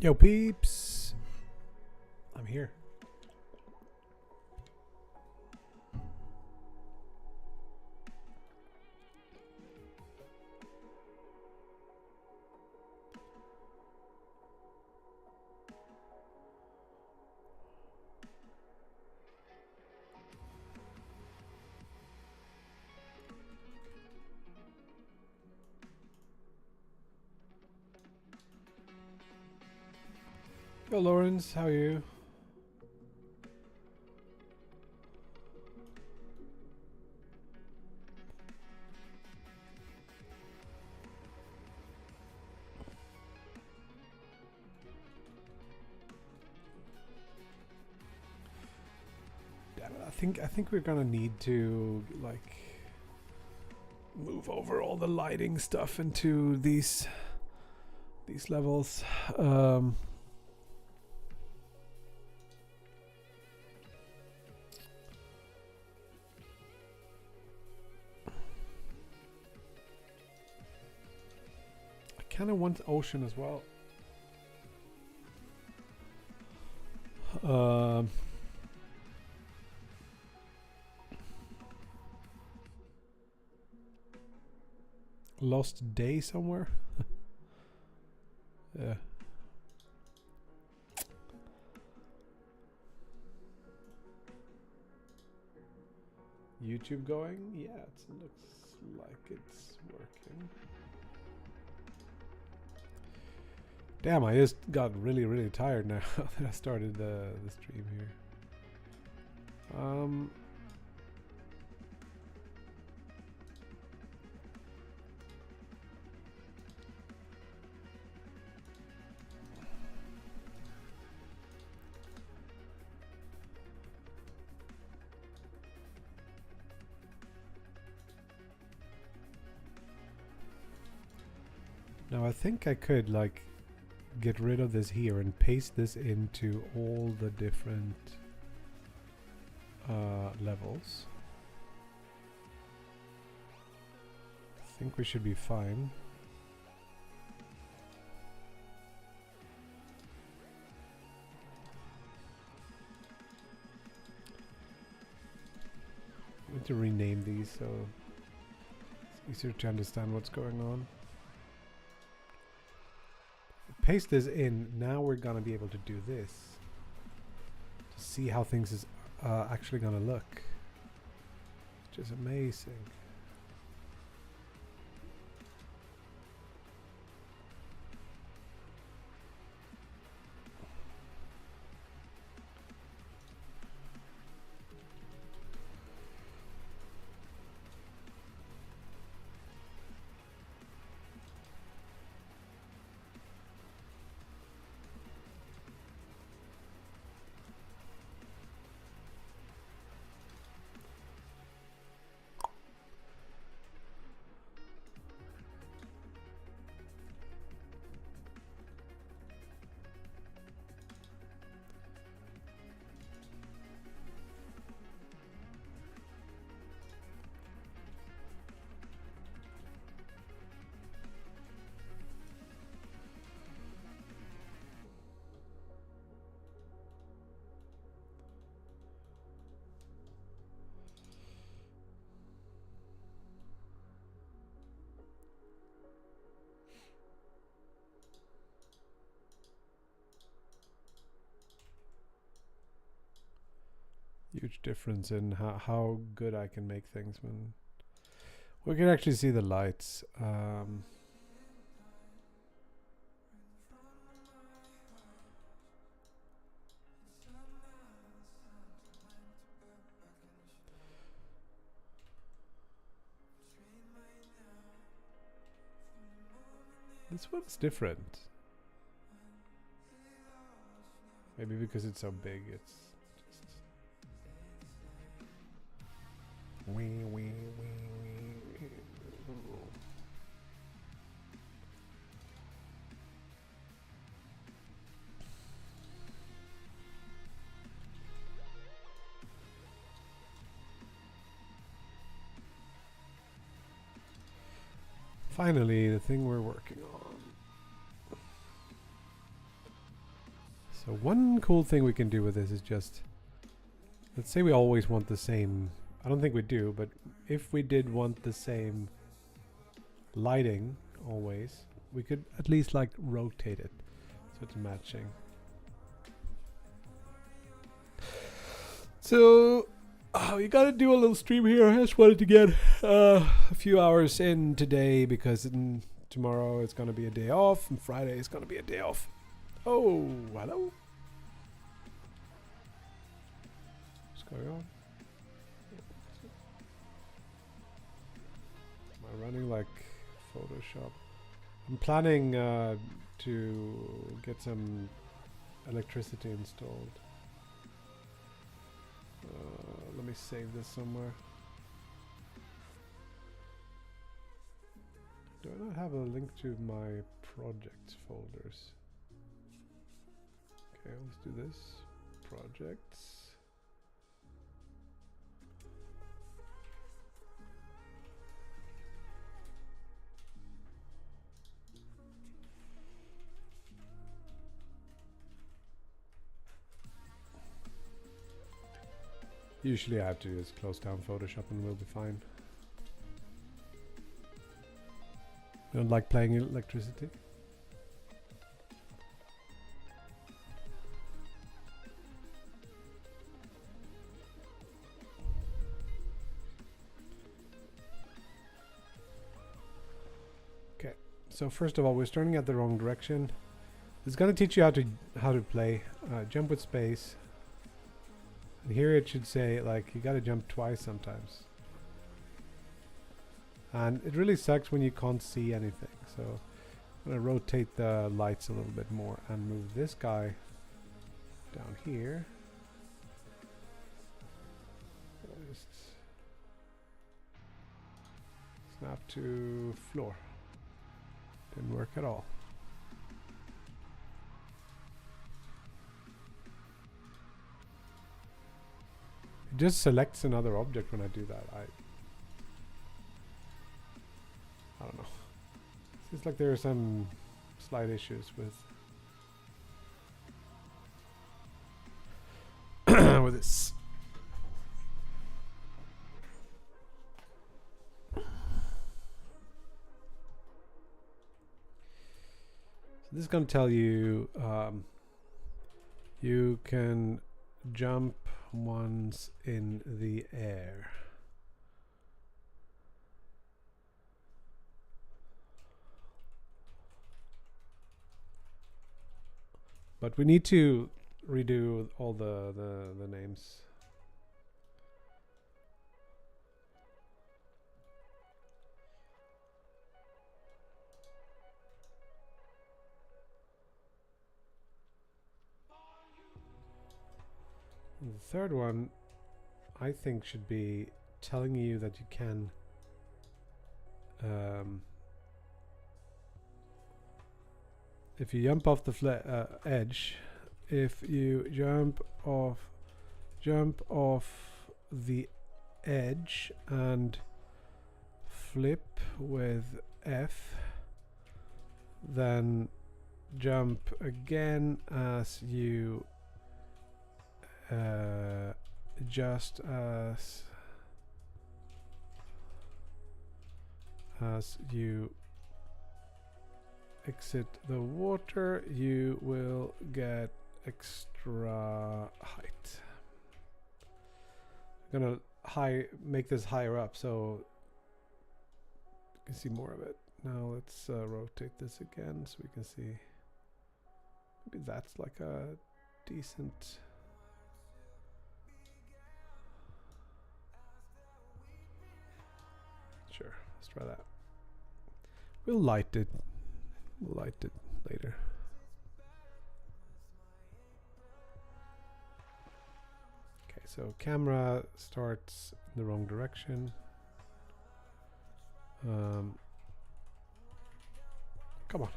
Yo, peeps. I'm here. Yo, Lawrence, how are you? Damn it, I think we're gonna need to like move over all the lighting stuff into these levels. I kind of want ocean as well. Lost day somewhere. Yeah. YouTube going? Yeah, it looks like it's working. Damn, I just got really tired now that I started the stream here. Now I think I could like get rid of this here and paste this into all the different levels. I think we should be fine. I need to rename these so it's easier to understand what's going on. Paste this in. Now we're gonna be able to do this to see how things is actually gonna look, which is amazing. Huge difference in how good I can make things when we can actually see the lights. This one's different. Maybe because it's so big, it's just wee wee wee wee. Finally, the thing we're working on. So one cool thing we can do with this is just, let's say we always want the same, I don't think we do, but if we did want the same lighting always, we could at least like rotate it so it's matching. So you gotta do a little stream here. I just wanted to get a few hours in today because tomorrow is gonna be a day off and Friday is gonna be a day off. Oh, hello. What's going on? Am I running like Photoshop? I'm planning to get some electricity installed. Let me save this somewhere. Do I not have a link to my projects folders? Okay, let's do this. Projects. Usually I have to just close down Photoshop and we'll be fine. You don't like playing electricity? Okay, so first of all, we're starting at the wrong direction. It's gonna teach you how to play. Jump with space. And here it should say like you gotta jump twice sometimes. And it really sucks when you can't see anything. So I'm gonna rotate the lights a little bit more and move this guy down here. Just snap to floor. Didn't work at all. It just selects another object when I do that. I don't know. Seems like there are some slight issues with with this. So this is going to tell you you can jump once in the air. But we need to redo all the names. The third one, I think, should be telling you that you can if you jump off the edge, if you jump off the edge and flip with F, then jump again as you just as you exit the water, you will get extra height. I'm gonna make this higher up so you can see more of it. Now let's rotate this again so we can see. Maybe that's like a decent. Sure, let's try that. We'll light it. We'll light it later. Okay, so camera starts in the wrong direction. Come on.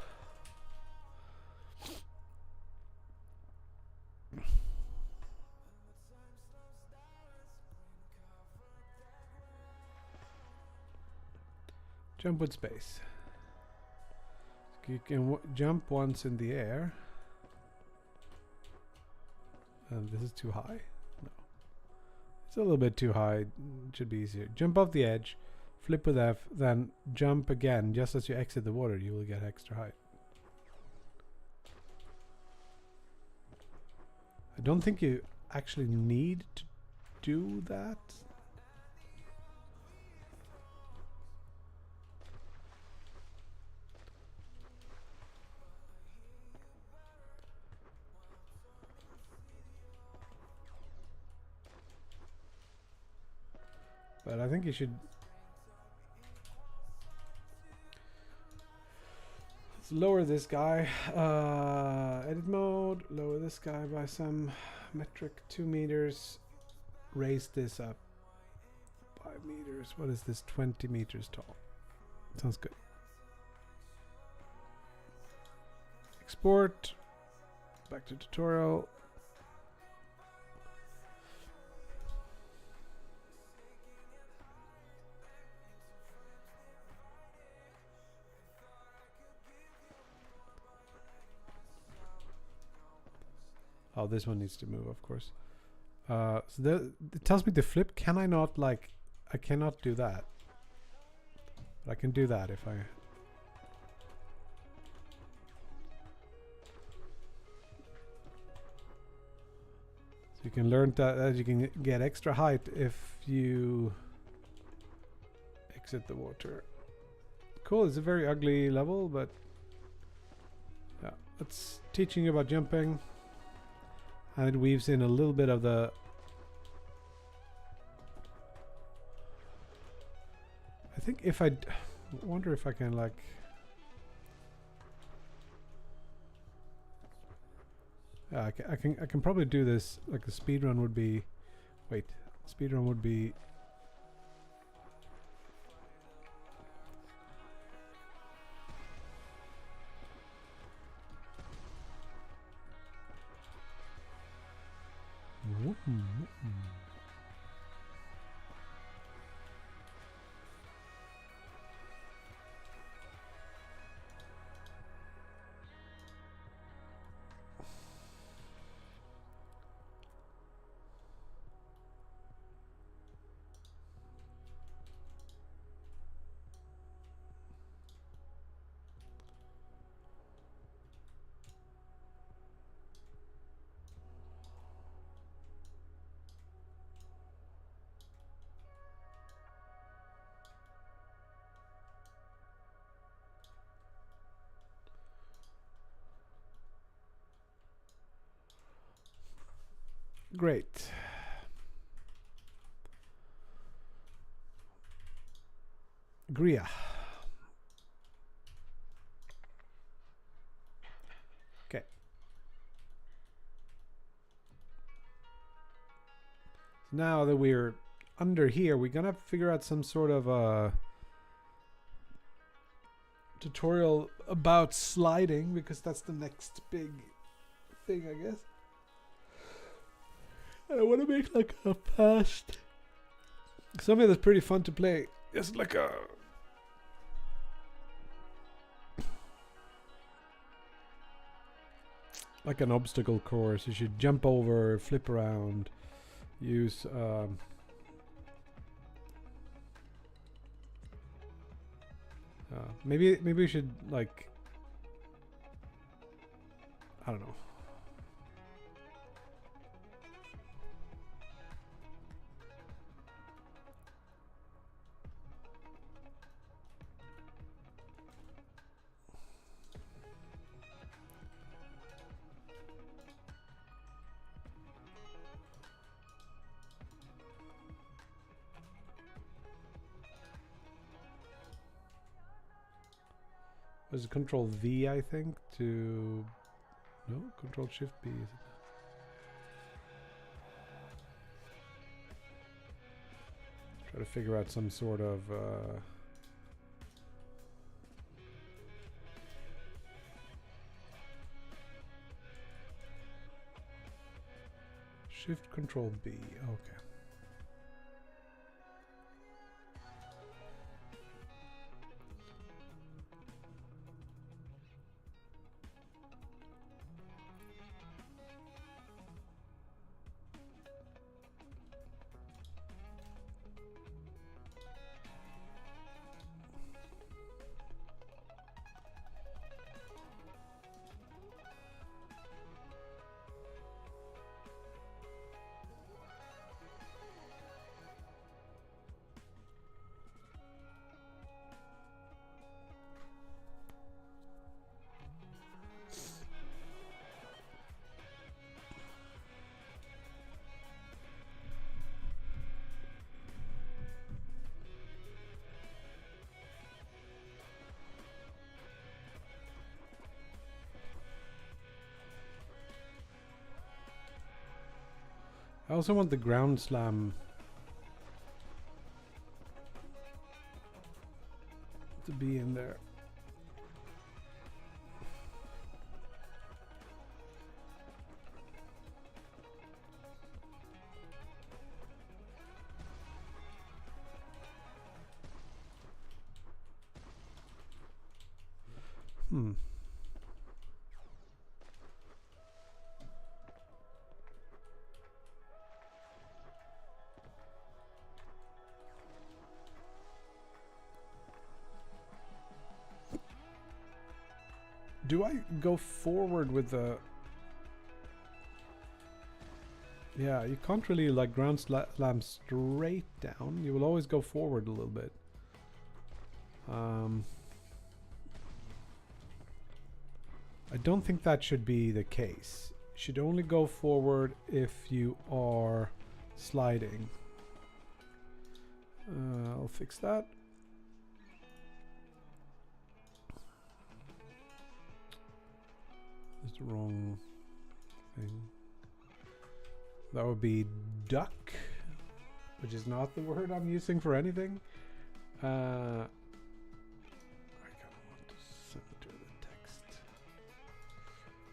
Jump with space. You can jump once in the air. And this is too high. No, it's a little bit too high. It should be easier. Jump off the edge, flip with F, then jump again. Just as you exit the water, you will get extra height. I don't think you actually need to do that. But I think you should. Let's lower this guy. Edit mode. Lower this guy by some metric 2 meters. Raise this up 5 meters. What is this? 20 meters tall. Sounds good. Export. Back to tutorial. Oh, this one needs to move, of course. So it tells me to flip. Can I not, like, I cannot do that. But I can do that if I... So you can learn that you can get extra height if you exit the water. Cool, it's a very ugly level, but... Yeah, it's teaching you about jumping. And it weaves in a little bit of the... I think if I... wonder if I can, like... Yeah, I can probably do this. Like the speed run would be... Wait. Speed run would be... Great. Gria. Okay. So now that we're under here, we're gonna figure out some sort of tutorial about sliding, because that's the next big thing, I guess. I want to make like a fast, something that's pretty fun to play. Just like a an obstacle course. You should jump over, flip around, use maybe we should, like, I don't know. There's a Control V, I think, to... No? Control Shift B, is it? Try to figure out some sort of... Shift Control B, okay. I also want the ground slam to be in there. Do I go forward with the... Yeah, you can't really like ground slam straight down. You will always go forward a little bit. I don't think that should be the case. You should only go forward if you are sliding. I'll fix that. That's the wrong thing. That would be duck, which is not the word I'm using for anything. I kind of want to center the text.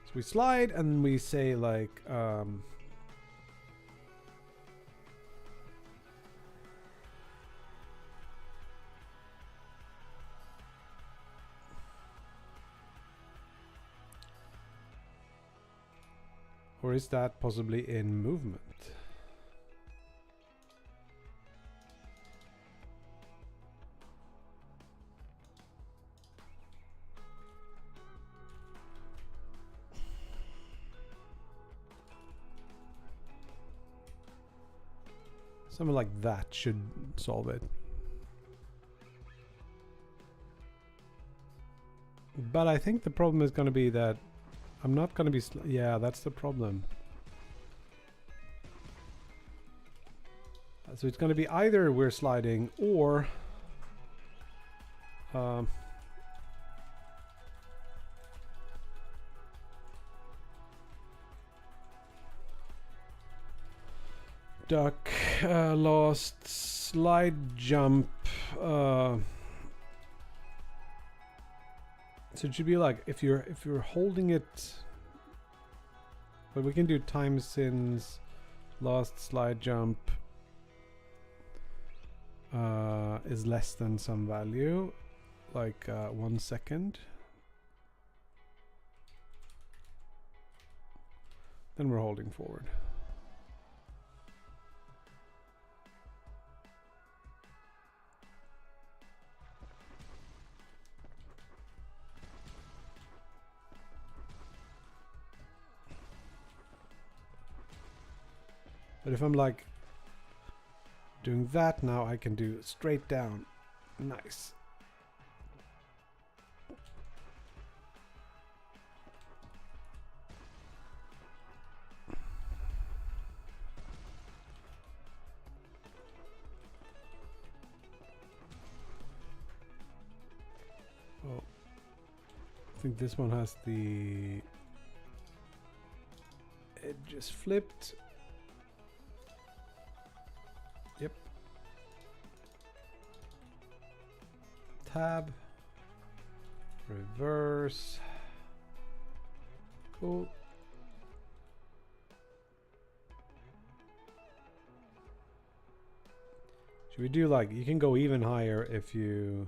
So we slide and we say like or is that possibly in movement? Something like that should solve it. But I think the problem is going to be that I'm not going to be... yeah, that's the problem. So it's going to be either we're sliding or... duck, lost, slide, jump. So it should be like if you're holding it, but we can do time since lost, slide, jump is less than some value, like 1 second. Then we're holding forward. But if I'm like doing that now, I can do straight down. Nice. Oh, I think this one has the edges flipped. Yep. Tab. Reverse. Cool. Should we do like, you can go even higher if you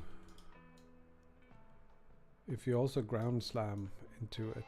also ground slam into it.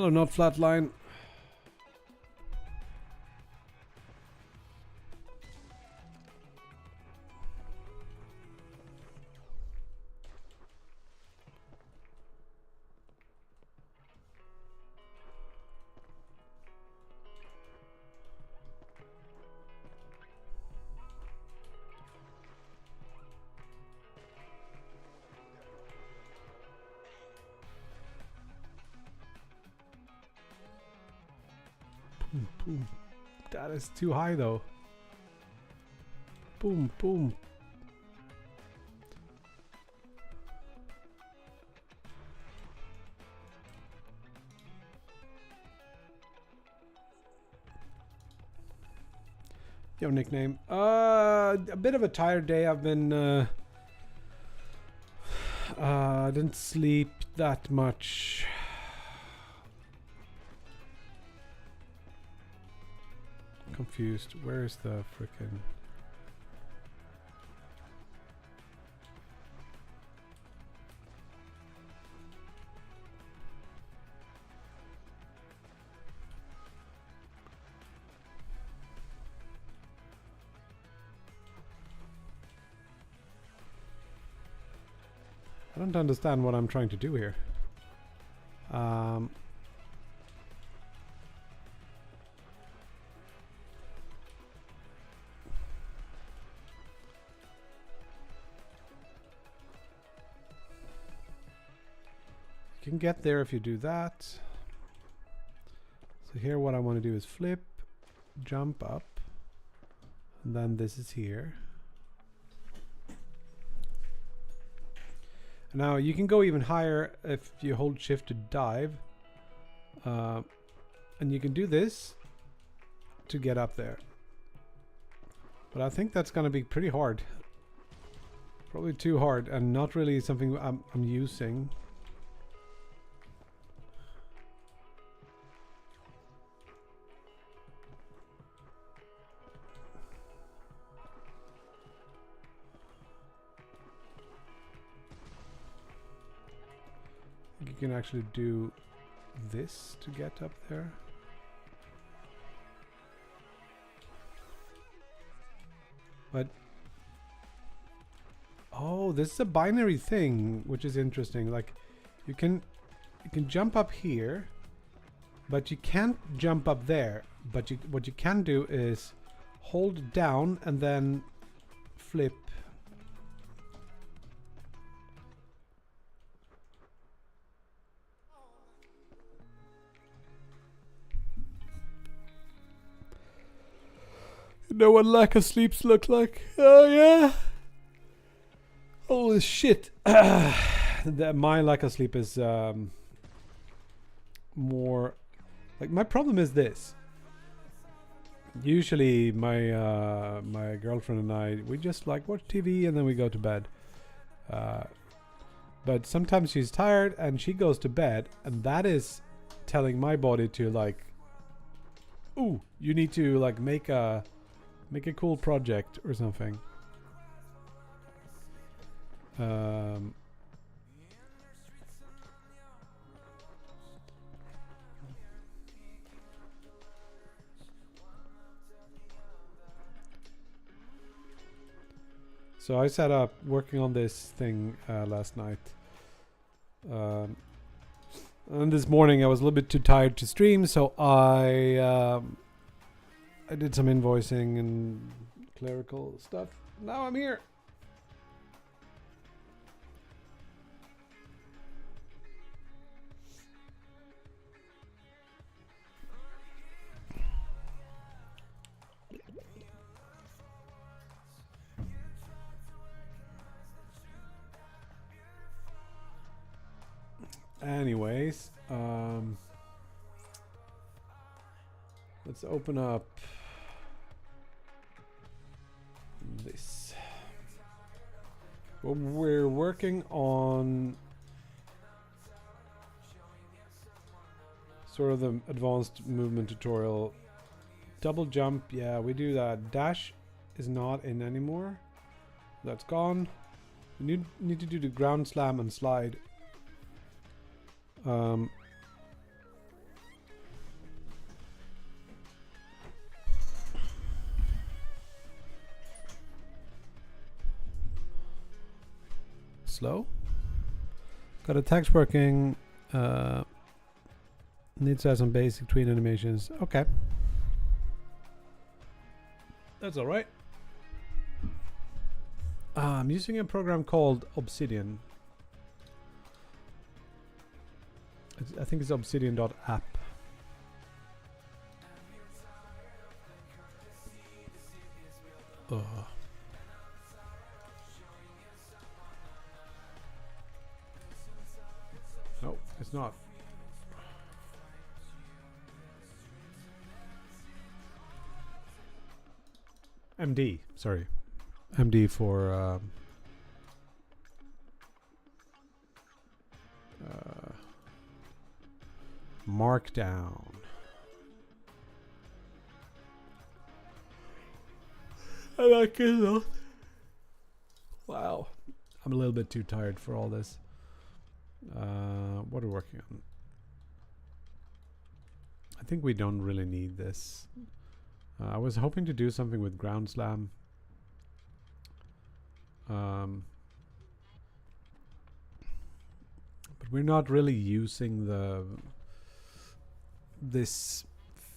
Hello, not flatline. Boom, boom. That is too high though. Boom, boom. Your nickname? A bit of a tired day. I've been didn't sleep that much. Confused. Where's the frickin'... I don't understand what I'm trying to do here. You can get there if you do that. So here what I want to do is flip, jump up, and then this is here. Now you can go even higher if you hold shift to dive. And you can do this to get up there. But I think that's going to be pretty hard. Probably too hard and not really something I'm using. You can actually do this to get up there. But oh, this is a binary thing, which is interesting. Like you can jump up here, but you can't jump up there. But what you can do is hold down and then flip. You know what lack of sleeps look like? Oh yeah. Holy shit. My lack of sleep is more like, my problem is this. Usually my my girlfriend and I, we just like watch TV and then we go to bed. But sometimes she's tired and she goes to bed, and that is telling my body to like, ooh, you need to like make a cool project or something. So I sat up working on this thing last night. And this morning I was a little bit too tired to stream, so I did some invoicing and clerical stuff. Now I'm here. Anyways, let's open up this. Well, we're working on sort of the advanced movement tutorial. Double jump, yeah, we do that. Dash is not in anymore. That's gone. We need to do the ground slam and slide. slow. Got a text working. Needs to have some basic tween animations. Okay. That's alright. I'm using a program called Obsidian. I think it's obsidian.app. Ugh. No, it's not. MD, sorry. MD for Markdown. I like it a lot. Wow. I'm a little bit too tired for all this. What are we working on? I think we don't really need this. I was hoping to do something with Ground Slam. But we're not really using this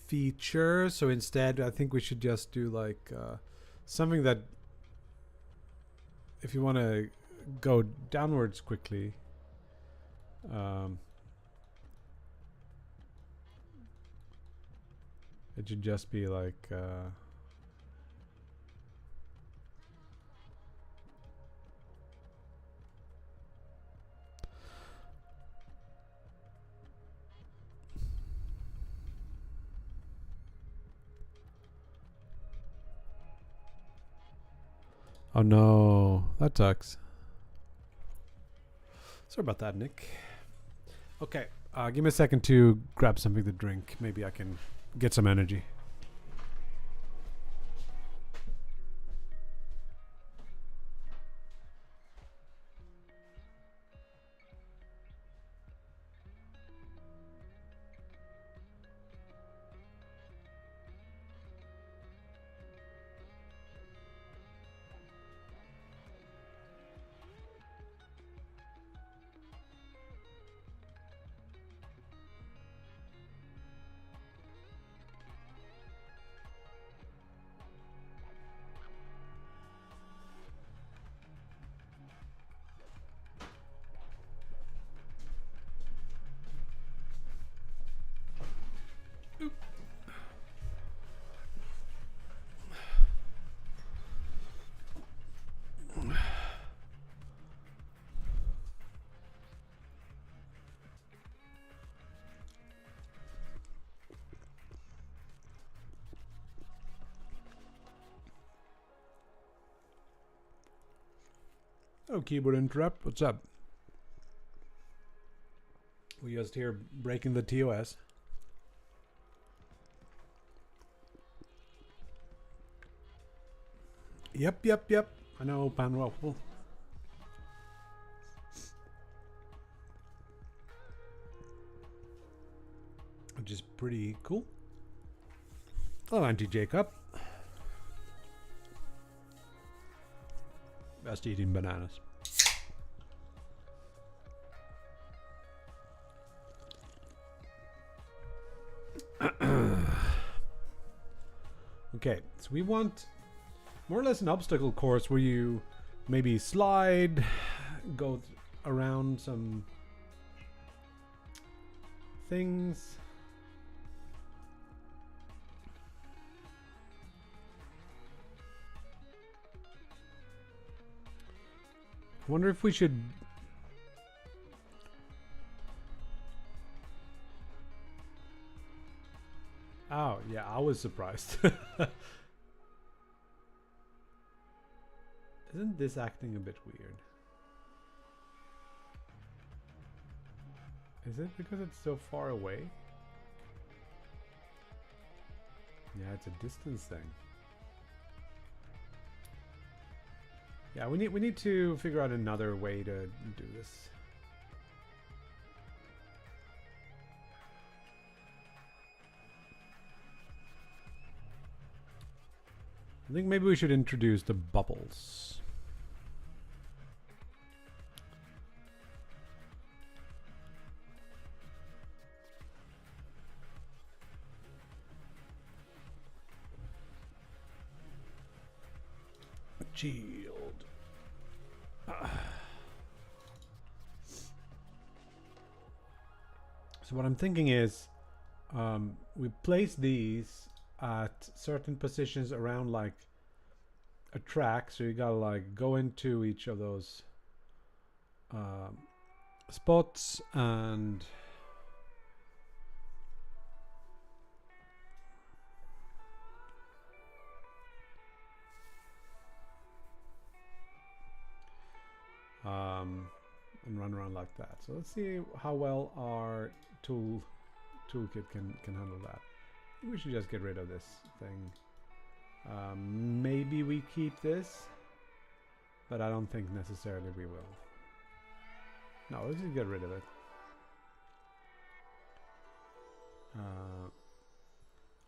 feature, so instead I think we should just do like something that, if you want to go downwards quickly, it should just be like oh no, that sucks. Sorry about that, Nick. Okay, give me a second to grab something to drink. Maybe I can get some energy. Oh, keyboard interrupt. What's up? We just here breaking the TOS. Yep. I know, Pan Waffle. Which is pretty cool. Hello, Auntie Jacob. Best eating bananas. Okay, so we want more or less an obstacle course where you maybe slide, go around some things. I wonder if we should... Oh, yeah, I was surprised. Isn't this acting a bit weird? Is it because it's so far away? Yeah, it's a distance thing. Yeah, we need to figure out another way to do this. I think maybe we should introduce the bubbles. shield. So what I'm thinking is, we place these at certain positions around like a track, so you gotta like go into each of those spots and run around like that. So let's see how well our toolkit can handle that. We should just get rid of this thing. Maybe we keep this, but I don't think necessarily we will. No, let's just get rid of it.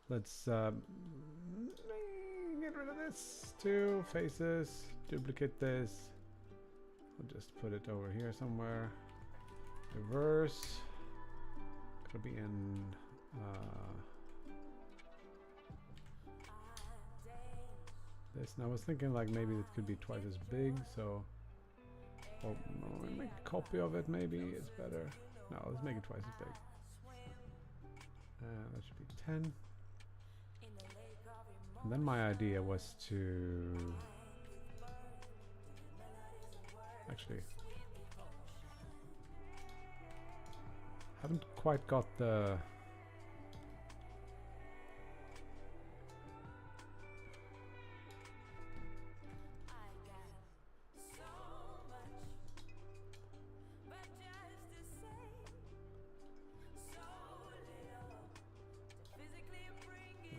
Let's get rid of this. 2 faces. Duplicate this. I'll just put it over here somewhere. Reverse. Could be in. This. And I was thinking like maybe it could be twice as big. So, or no, make a copy of it. Maybe it's better. No, let's make it twice as big. That should be 10. And then my idea was to actually haven't quite got the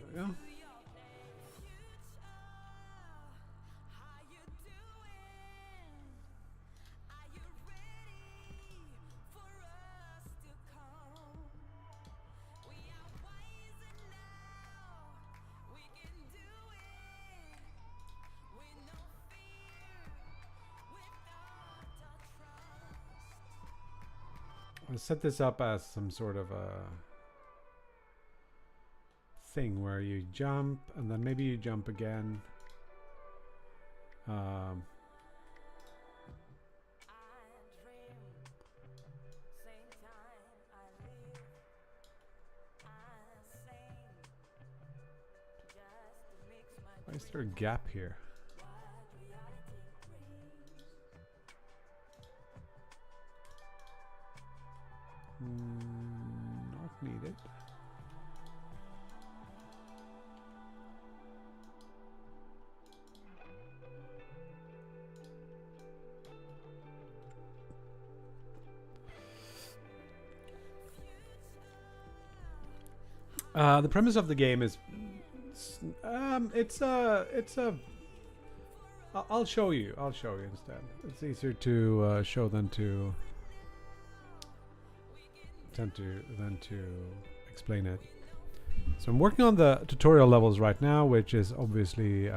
there we go. I'll set this up as some sort of a thing where you jump and then maybe you jump again. Why is there a gap here? Not needed. The premise of the game is, I'll show you. I'll show you instead. It's easier to show than to explain it. So I'm working on the tutorial levels right now, which is obviously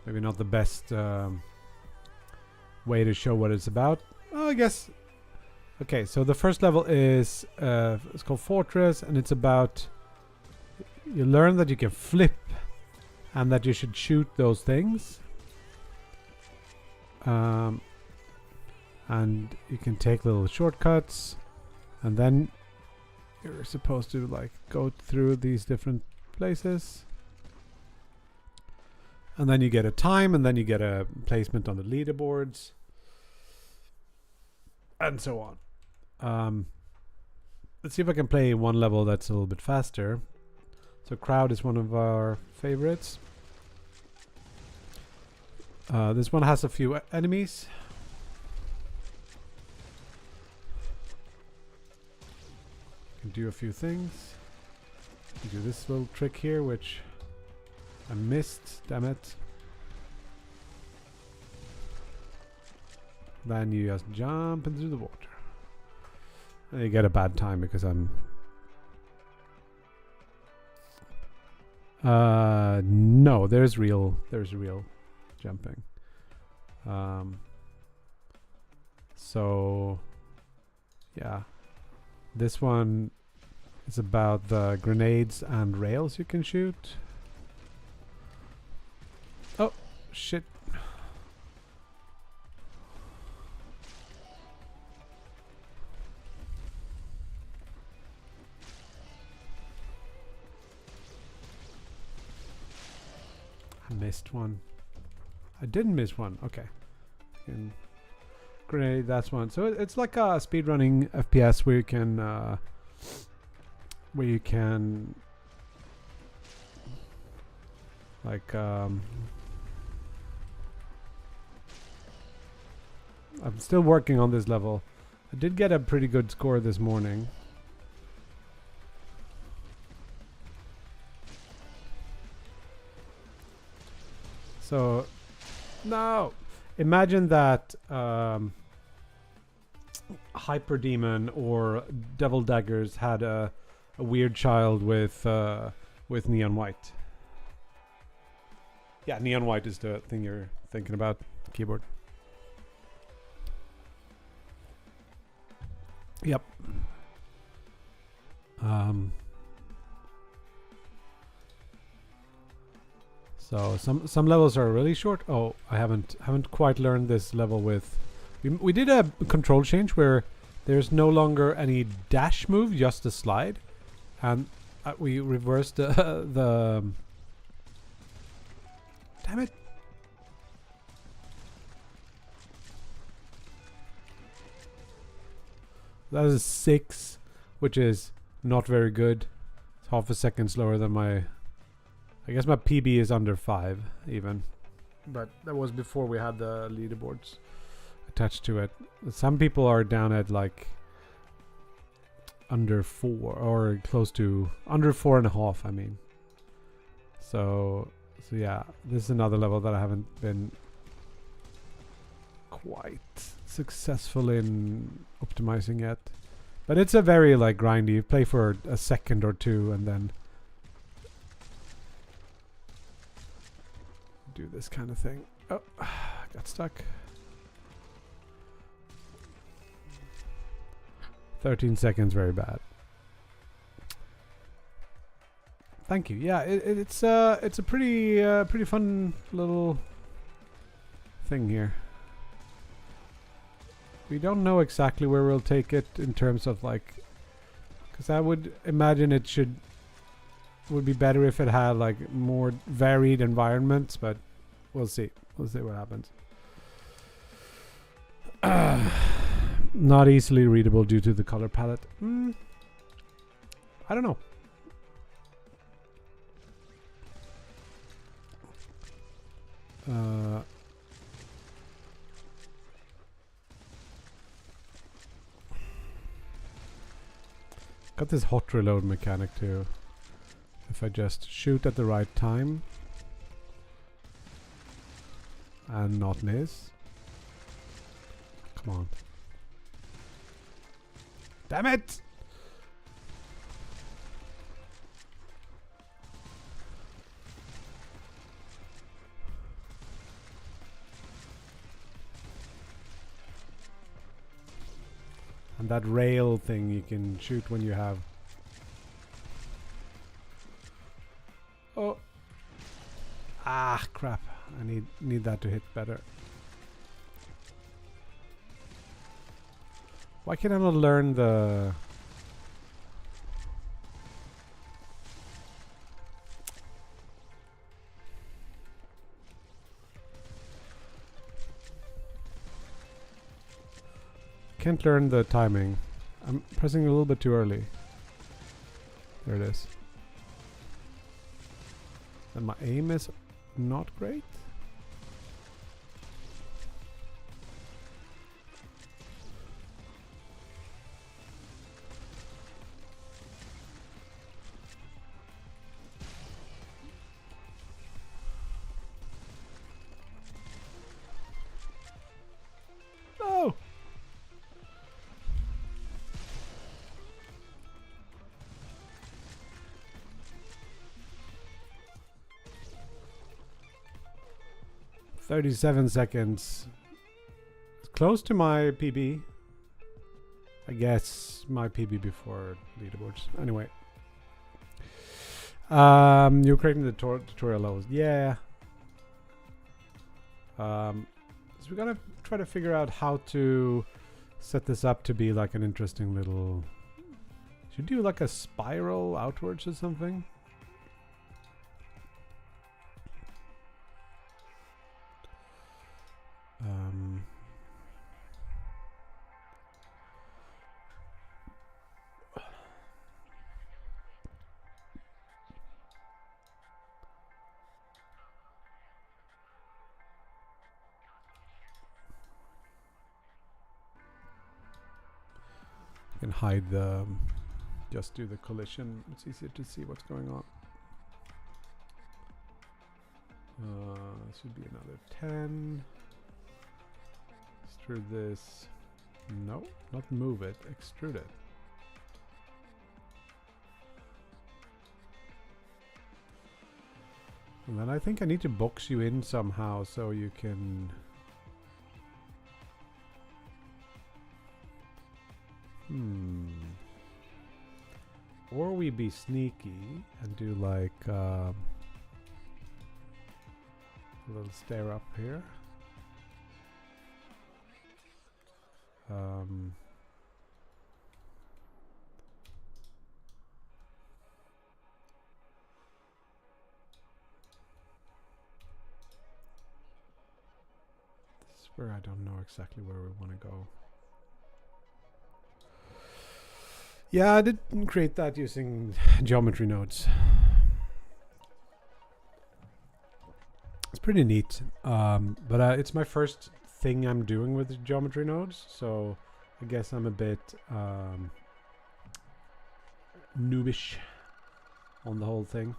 maybe not the best way to show what it's about. Oh, I guess. Okay, so the first level is it's called Fortress, and it's about you learn that you can flip and that you should shoot those things. And you can take little shortcuts, and then you're supposed to like go through these different places, and then you get a time, and then you get a placement on the leaderboards, and so on. Let's see if I can play one level that's a little bit faster. So crowd is one of our favorites. This one has a few enemies. Can do a few things. You do this little trick here, which I missed. Damn it. Then you just jump into the water. And you get a bad time because I'm. No, there's real jumping. So yeah, this one is about the grenades and rails you can shoot. Oh shit, missed one. I didn't miss one. Okay. And grenade, that's one. So it's like a speedrunning FPS where you can like I'm still working on this level. I did get a pretty good score this morning. So, no! Imagine that Hyper Demon or Devil Daggers had a weird child with Neon White. Yeah, Neon White is the thing you're thinking about, keyboard. Yep. So some levels are really short. Oh, I haven't quite learned this level with. We did a control change where there's no longer any dash move, just a slide, and we reversed the. Damn it! That is 6, which is not very good. It's half a second slower than my. I guess my PB is under 5 even, but that was before we had the leaderboards attached to it. Some people are down at like under 4 or close to under 4.5. I mean, so yeah, this is another level that I haven't been quite successful in optimizing yet, but it's a very like grindy. You play for a second or two and then do this kind of thing. Oh, got stuck. 13 seconds, very bad. Thank you. Yeah, it's a pretty fun little thing here. We don't know exactly where we'll take it in terms of like, because I would imagine would be better if it had like more varied environments, but we'll see. We'll see what happens. Not easily readable due to the color palette. I don't know. Got this hot reload mechanic too. If I just shoot at the right time and not miss. Come on. Damn it! And that rail thing you can shoot when you have. Oh. Ah, crap. I need that to hit better. Why can I not learn the... Can't learn the timing. I'm pressing a little bit too early. There it is. And my aim is not great. No! "37 seconds. It's close to my PB. I guess my PB before leaderboards. Anyway. You're creating the tutorial levels. Yeah. So we're gonna try to figure out how to set this up to be like an interesting little... Should do like a spiral outwards or something? You can hide the, just do the collision. It's easier to see what's going on. Should be another 10. Extrude this. No, not move it, extrude it. And then I think I need to box you in somehow so you can... Or we be sneaky and do like a little stair up here. This is where I don't know exactly where we want to go. Yeah, I didn't create that using geometry nodes. It's pretty neat, but it's my first thing I'm doing with geometry nodes, so I guess I'm a bit noobish on the whole thing.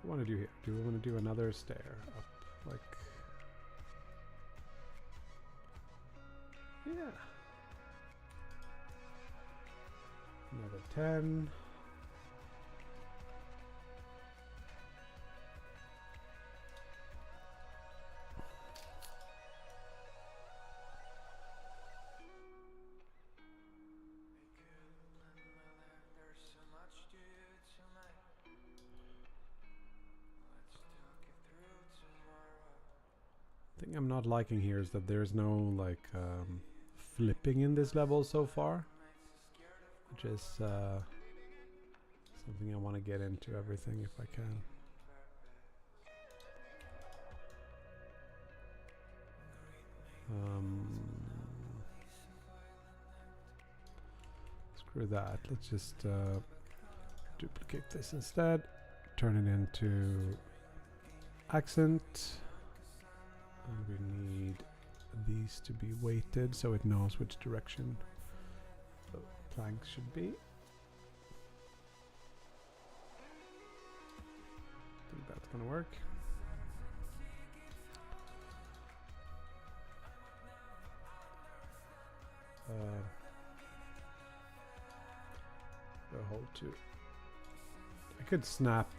What do I want to do here? Do we want to do another stair up, like? Yeah. Another 10. The thing I'm not liking here is that there's no like flipping in this level so far, which is something I want to get into everything if I can. Screw that. Let's just duplicate this instead. Turn it into accent. And we need these to be weighted so it knows which direction the planks should be. I think that's gonna work. Hold to. I could snap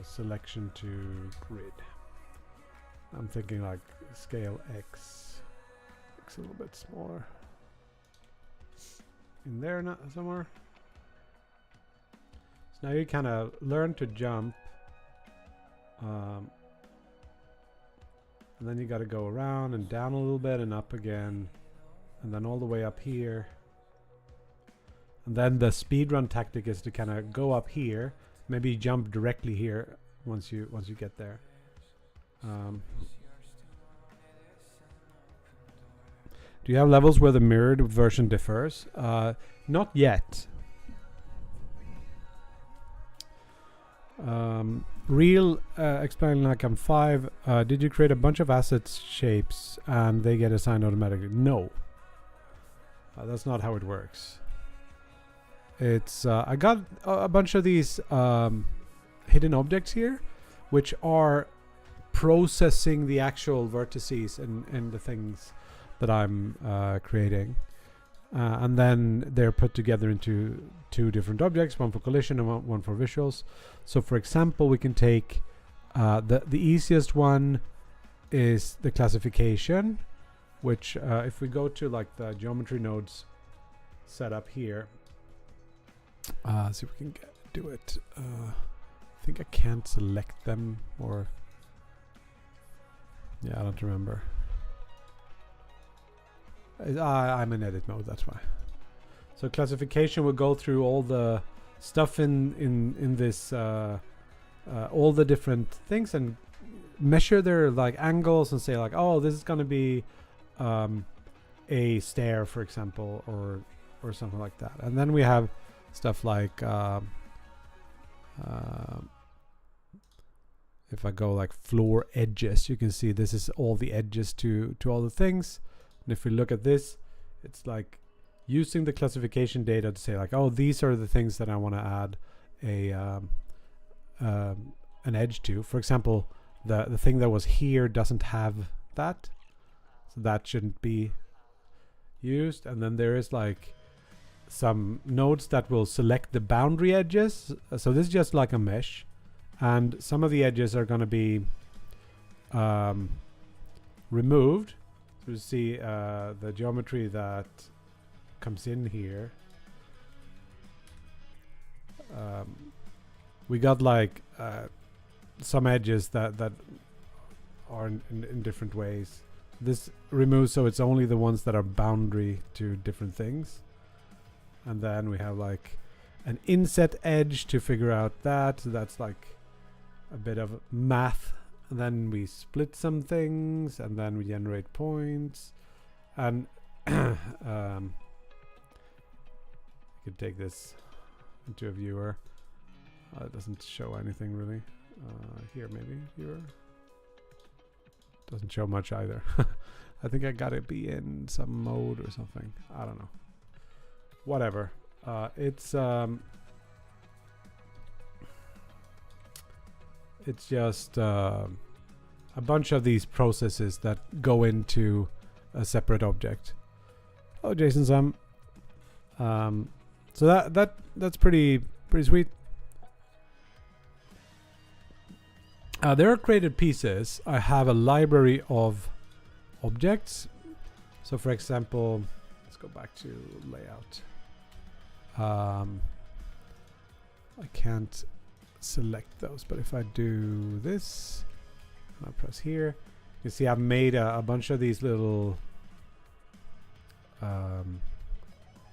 selection to grid. I'm thinking like scale X. X a little bit smaller. In there, not somewhere. So now you kind of learn to jump. And then you got to go around and down a little bit and up again. And then all the way up here. And then the speedrun tactic is to kind of go up here. Maybe jump directly here once you get there. Do you have levels where the mirrored version differs? Not yet. Real explaining like I'm 5. Did you create a bunch of assets shapes and they get assigned automatically? No. That's not how it works. It's I got a bunch of these hidden objects here, which are processing the actual vertices and the things that I'm creating, and then they're put together into 2 different objects, one for collision and one for visuals. So, for example, we can take the easiest one is the classification, which if we go to like the geometry nodes setup here. See if we can do it. I think I can't select them, or yeah, I don't remember. I'm in edit mode, that's why. So classification will go through all the stuff in this, all the different things, and measure their like angles and say like, oh, this is gonna be a stair, for example, or something like that. And then we have if I go like floor edges, you can see this is all the edges to all the things. And if we look at this, it's like using the classification data to say like, oh, these are the things that I want to add an edge to. For example, the thing that was here doesn't have that, so that shouldn't be used. And then there is like some nodes that will select the boundary edges. So this is just like a mesh, and some of the edges are going to be removed. So you see the geometry that comes in here. We got like some edges that are in different ways. This removes, so it's only the ones that are boundary to different things. And then we have like an inset edge to figure out that. So that's like a bit of math. And then we split some things, and then we generate points. And you could take this into a viewer. It doesn't show anything really. Here maybe viewer. Doesn't show much either. I think I gotta be in some mode or something. I don't know. Whatever. It's just a bunch of these processes that go into a separate object. Oh, Jason Sam. So that's pretty sweet. There are created pieces. I have a library of objects. So for example, let's go back to layout. I can't select those, but if I do this, I press here, you see I've made a bunch of these little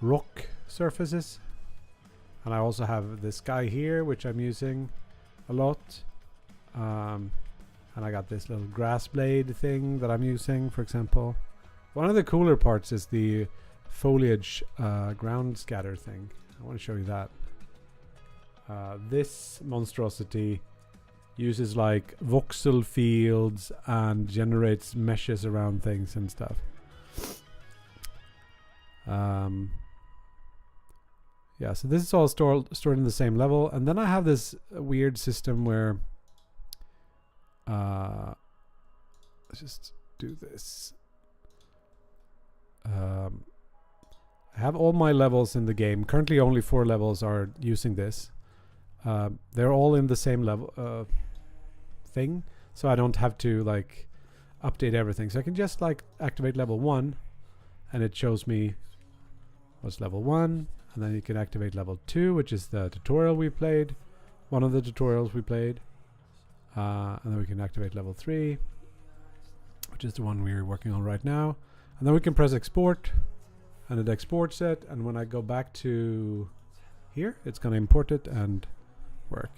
rock surfaces. And I also have this guy here, which I'm using a lot. And I got this little grass blade thing that I'm using, for example. One of the cooler parts is the foliage ground scatter thing. I want to show you that. This monstrosity uses like voxel fields and generates meshes around things and stuff. Yeah, so this is all stored in the same level. And then I have this weird system where let's just do this. I have all my levels in the game. Currently only 4 levels are using this. They're all in the same level thing, so I don't have to like update everything. So I can just like activate level 1 and it shows me what's level 1, and then you can activate level 2, which is the tutorial we played, one of the tutorials we played. And then we can activate level 3, which is the one we're working on right now. And then we can press export, and it exports it. And when I go back to here, it's going to import it and work.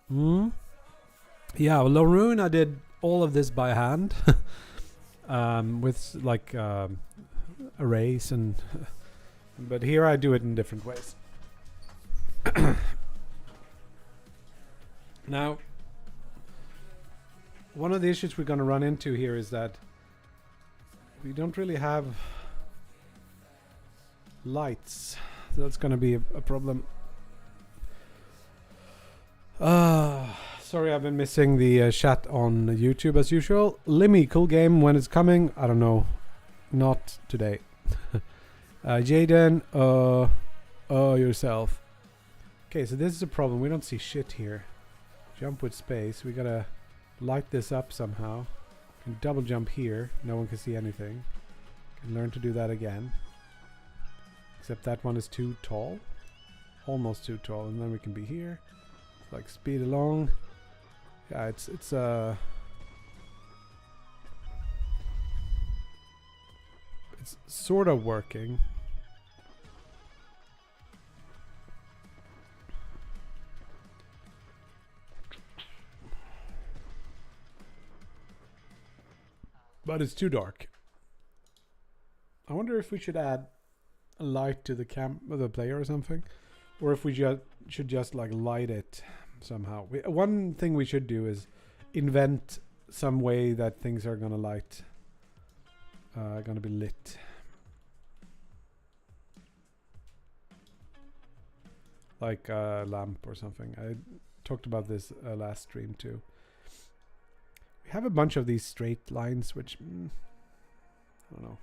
Yeah, well, Laroon, I did all of this by hand with like arrays and but here I do it in different ways. Now, one of the issues we're going to run into here is that we don't really have lights. So that's going to be a problem. Sorry, I've been missing the chat on YouTube as usual. Limmy, cool game. When it's coming? I don't know. Not today. Jaden, yourself. Okay, so this is a problem. We don't see shit here. Jump with space. We gotta light this up somehow. Can double jump here. No one can see anything. Can learn to do that again. Except that one is too tall. Almost too tall. And then we can be here. Like speed along. Yeah, it's sort of working. But it's too dark. I wonder if we should add a light to the the player or something, or if we should just like light it somehow. One thing we should do is invent some way that things are gonna light, gonna be lit. Like a lamp or something. I talked about this last stream too. We have a bunch of these straight lines, which I don't know.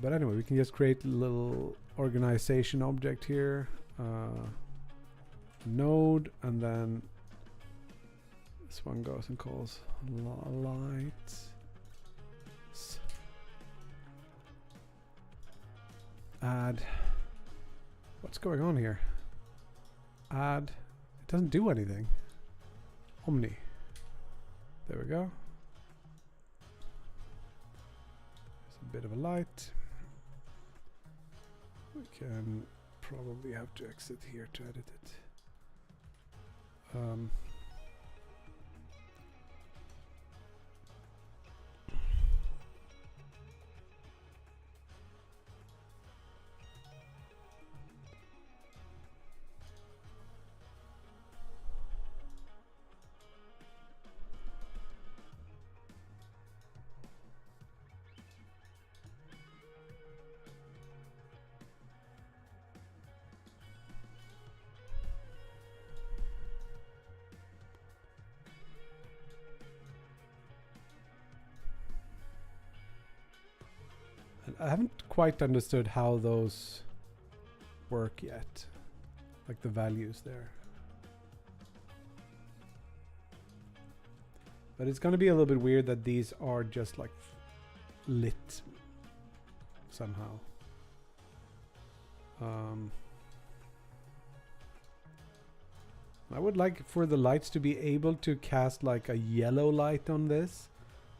But anyway, we can just create a little organization object here. Node, and then this one goes and calls lights. Add. What's going on here? Add. It doesn't do anything. Omni. There we go. There's a bit of a light. We can probably have to exit here to edit it. I haven't quite understood how those work yet, like the values there. But it's going to be a little bit weird that these are just like lit somehow. I would like for the lights to be able to cast like a yellow light on this.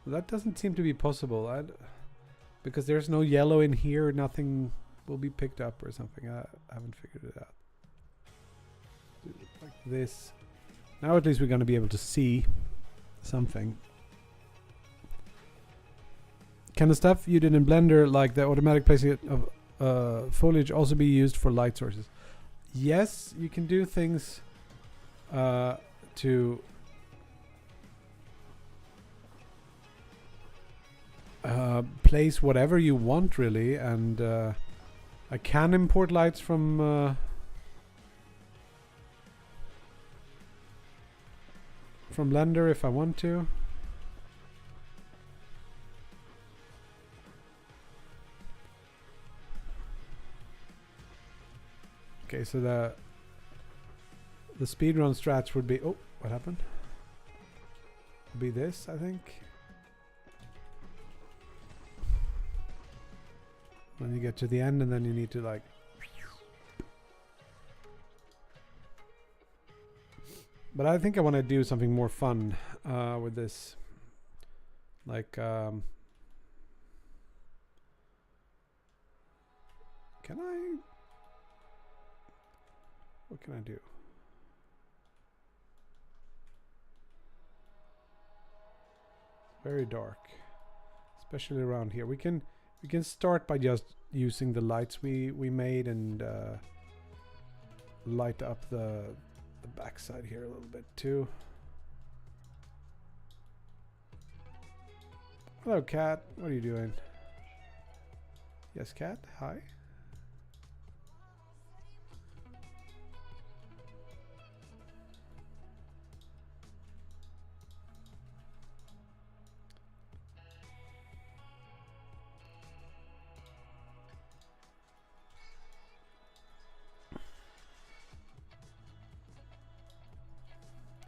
That doesn't seem to be possible. Because there's no yellow in here, nothing will be picked up or something. I haven't figured it out. Do it like this. Now at least we're going to be able to see something. Can the stuff you did in Blender, like the automatic placing of foliage, also be used for light sources? Yes, you can do things to place whatever you want, really, and I can import lights from Blender if I want to. Okay, so the speedrun strats would be, oh, what happened? Would be this, I think. When you get to the end, and then you need to like. But I think I want to do something more fun with this. Like, can I? What can I do? Very dark, especially around here. We can start by just using the lights we made and light up the backside here a little bit too. Hello, cat. What are you doing? Yes, cat. Hi.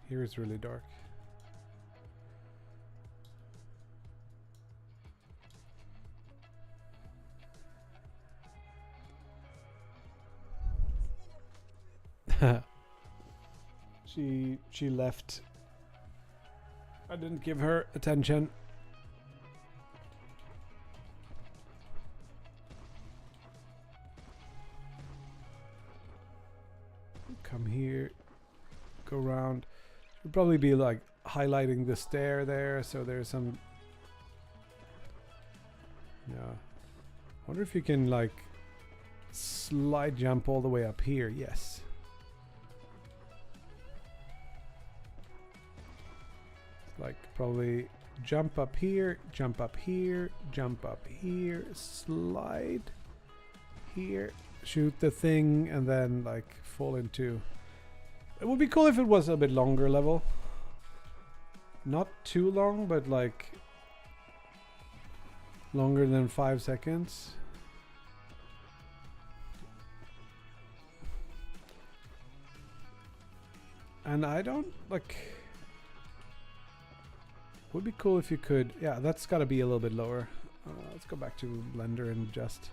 Here it's really dark. She left. I didn't give her attention. Come here. Go around. Would probably be like highlighting the stair there, so there's some. Yeah. I wonder if you can like slide jump all the way up here. Yes. Like probably jump up here, jump up here, jump up here, slide here, shoot the thing, and then like fall into. It would be cool if it was a bit longer level. Not too long, but like longer than 5 seconds. And I don't like. Would be cool if you could. Yeah, that's got to be a little bit lower. Let's go back to Blender and adjust.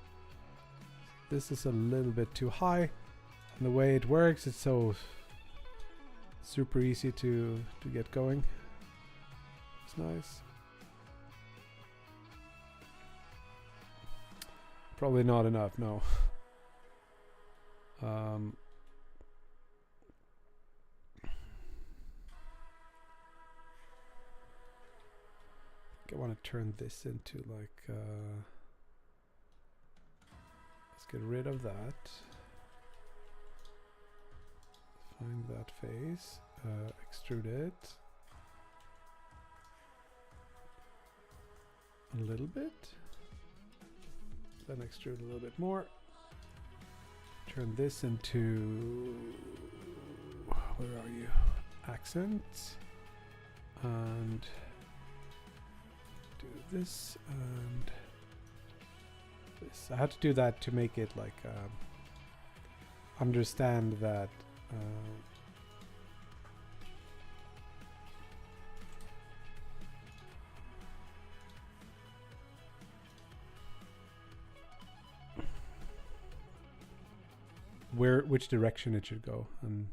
This is a little bit too high. And the way it works, it's so super easy to get going. It's nice. Probably not enough, no. I want to turn this into like let's get rid of that, find that face, extrude it a little bit, then extrude a little bit more, turn this into, where are you, accent, and do this and this. I had to do that to make it like understand that which direction it should go. And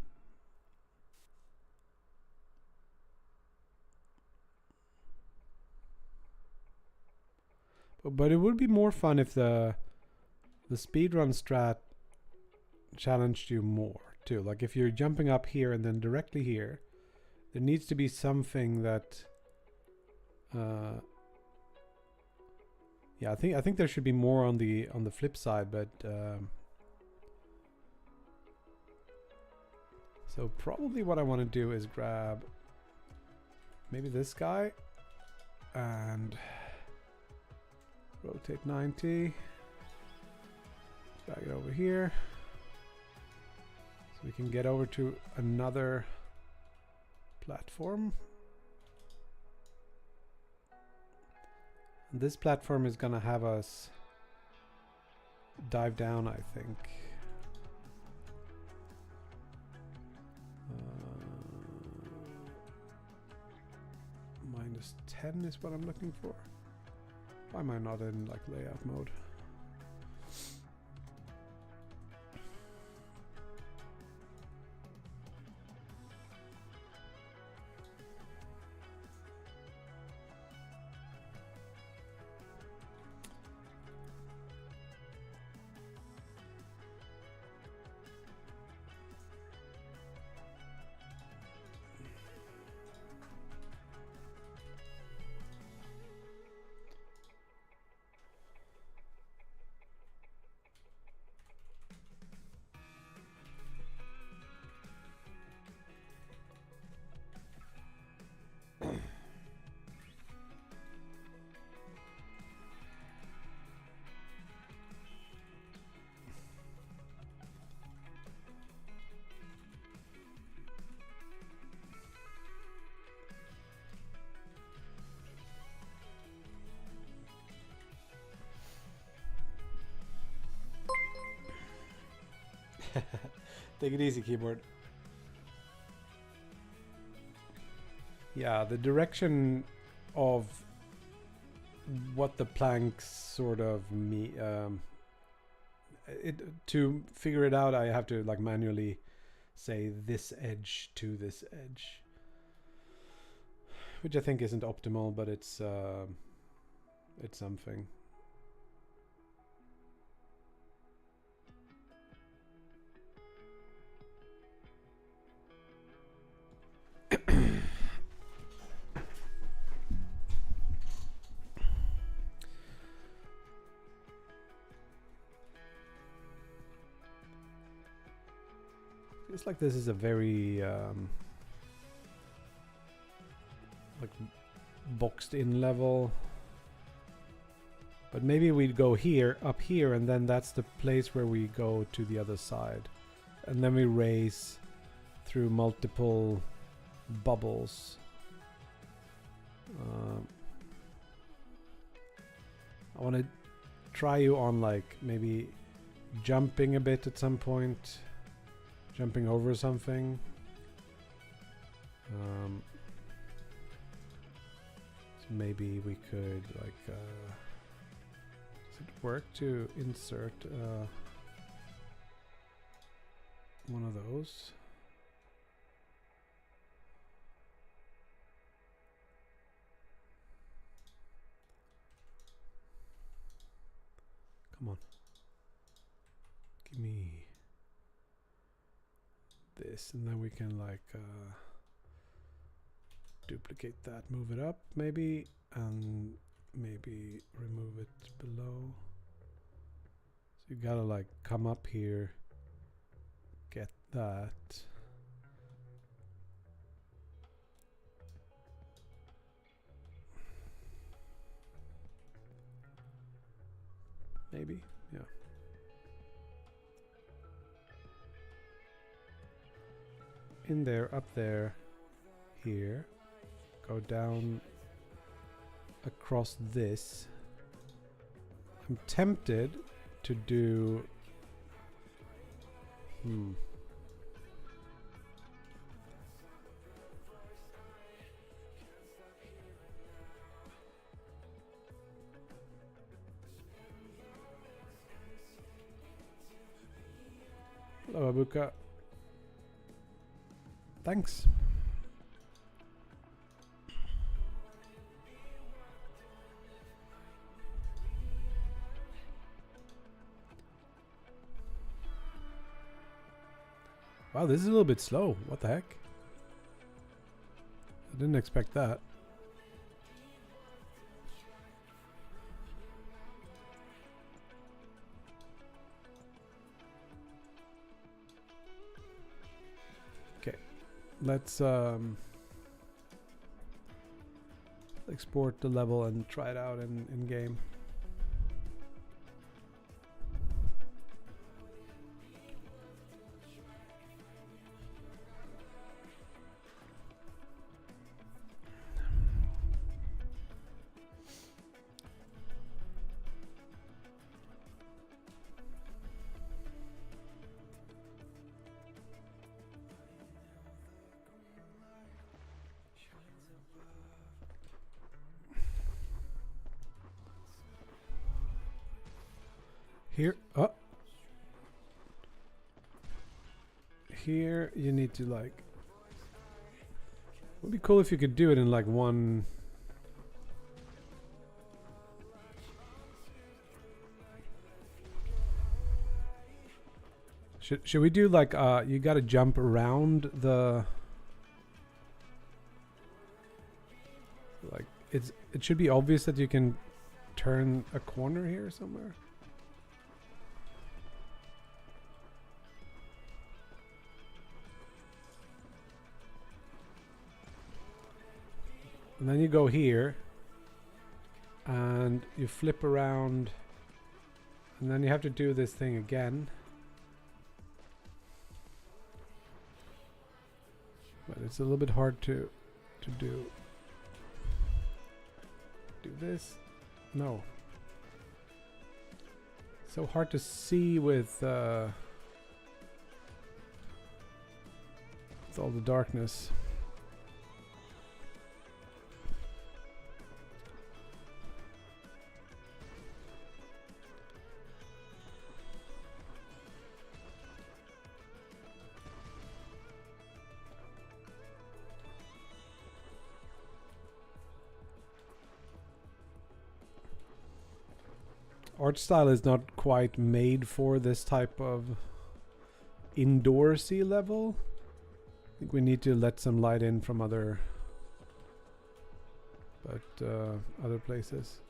but it would be more fun if the speedrun strat challenged you more too. Like if you're jumping up here and then directly here, there needs to be something that yeah, I think there should be more on the flip side, but so probably what I want to do is grab maybe this guy and rotate 90, drag it over here, so we can get over to another platform. And this platform is gonna have us dive down, I think. -10 is what I'm looking for. Why am I not in like layout mode? Take it easy, keyboard. Yeah, the direction of what the planks sort of to figure it out, I have to like manually say this edge to this edge, which I think isn't optimal, but it's something. Feels like this is a very like boxed in level. But maybe we'd go here, up here, and then that's the place where we go to the other side. And then we race through multiple bubbles. I want to try you on like maybe jumping a bit at some point. Jumping over something. So maybe we could like... does it work to insert one of those? Come on. Give me this, and then we can like duplicate that, move it up maybe, and maybe remove it below. So you gotta like come up here, get that. Maybe, yeah. In there, up there, here. Go down across this. I'm tempted to do... Hello, Abuka. Thanks. Wow, this is a little bit slow. What the heck? I didn't expect that. Okay, let's export the level and try it out in game. Here, here you need to like... Would be cool if you could do it in like one... Should we do like you gotta jump around the... Like it should be obvious that you can turn a corner here somewhere. And then you go here and you flip around, and then you have to do this thing again. But it's a little bit hard to do. Do this? No. So hard to see with all the darkness. Art style is not quite made for this type of indoorsy level. I think we need to let some light in from other places.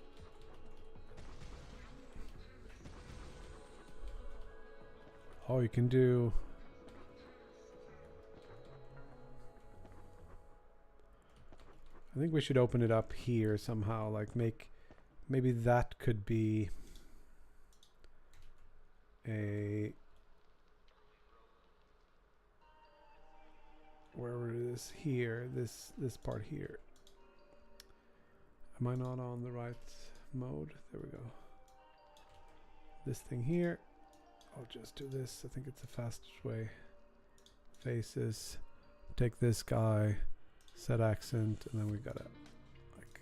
Oh, you can do... I think we should open it up here somehow, like maybe that could be wherever it is here, this part here. Am I not on the right mode? There we go. This thing here. I'll just do this. I think it's the fastest way. Faces. Take this guy. Set accent. And then we gotta like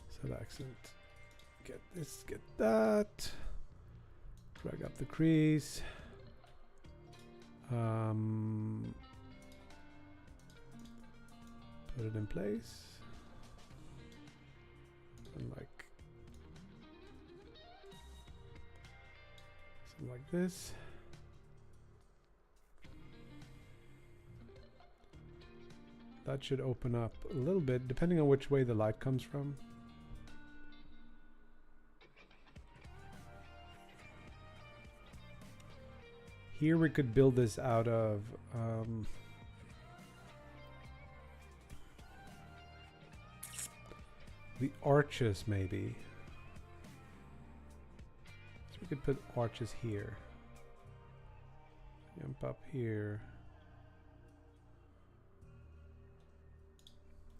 set accent. Get this, get that. Drag up the crease. Put it in place. And like something like this. That should open up a little bit, depending on which way the light comes from. Here we could build this out of the arches, maybe. So we could put arches here. Jump up here.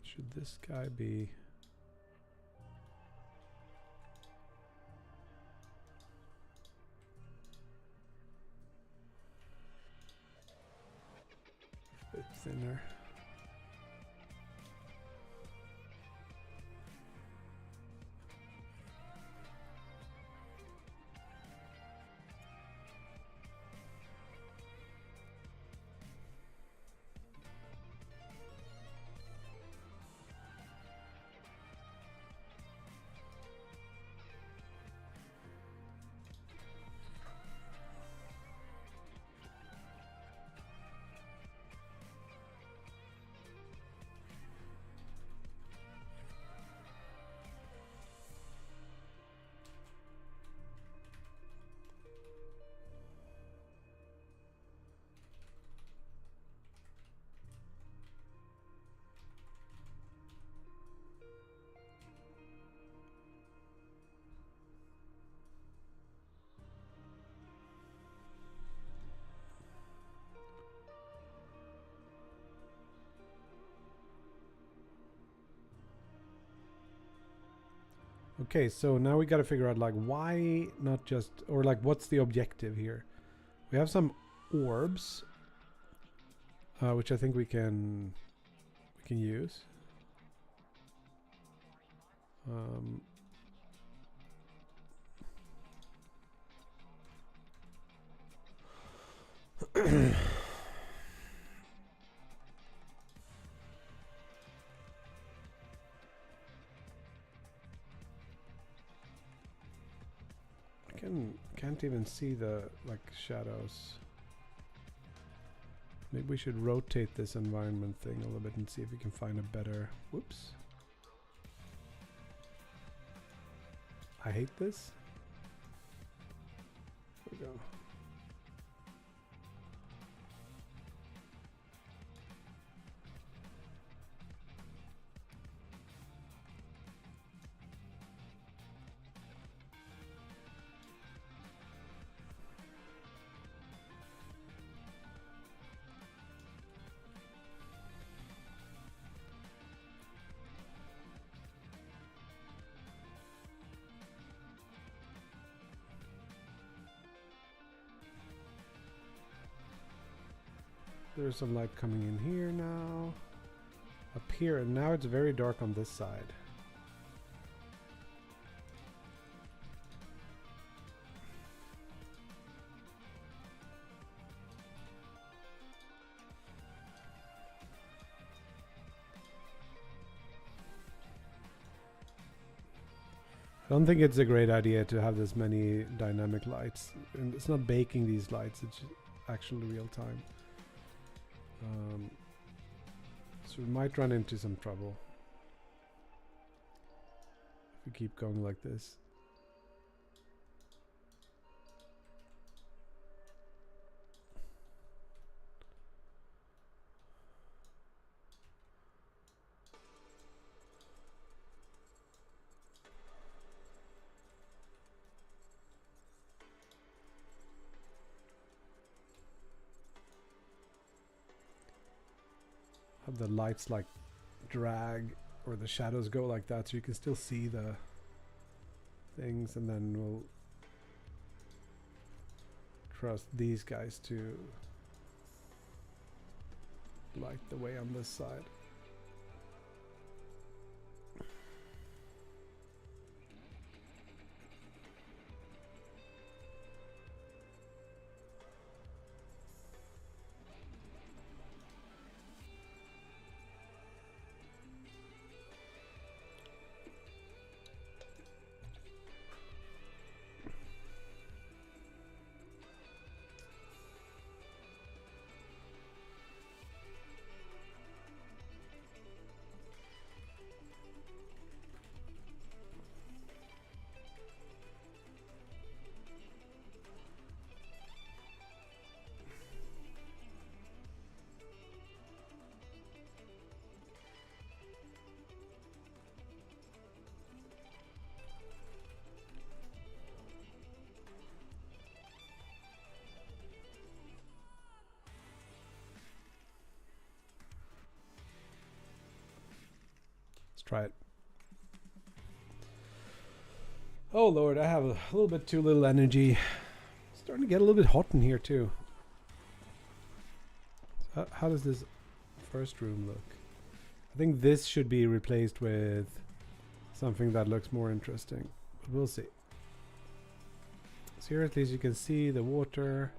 Should this guy be... a bit thinner? Okay, so now we got to figure out like why not just, or like what's the objective here? We have some orbs, which I think we can use. Can't even see the like shadows. Maybe we should rotate this environment thing a little bit and see if we can find a better... Whoops. I hate this. There we go. There's some light coming in here now. Up here, and now it's very dark on this side. I don't think it's a great idea to have this many dynamic lights. And it's not baking these lights, it's actually real time. So we might run into some trouble if we keep going like this. have the lights like drag or the shadows go like that, so you can still see the things, and then we'll trust these guys to light the way on this side. Try it. Oh Lord, I have a little bit too little energy. It's starting to get a little bit hot in here too. So how does this first room look? I think this should be replaced with something that looks more interesting, but we'll see. So here at least you can see the water.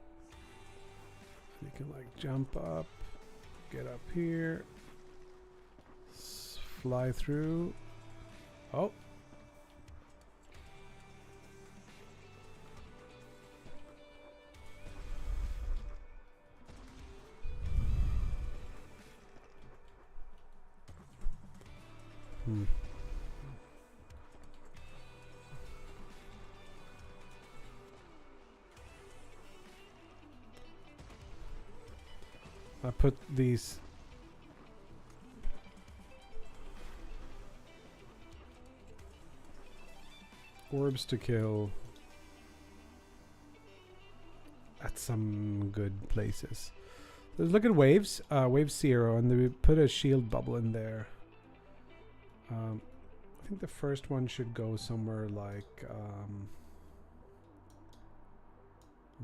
You can like jump up, get up here, fly through. Oh. I put these orbs to kill at some good places. Let's look at waves. Wave 0, and we put a shield bubble in there. I think the first one should go somewhere like on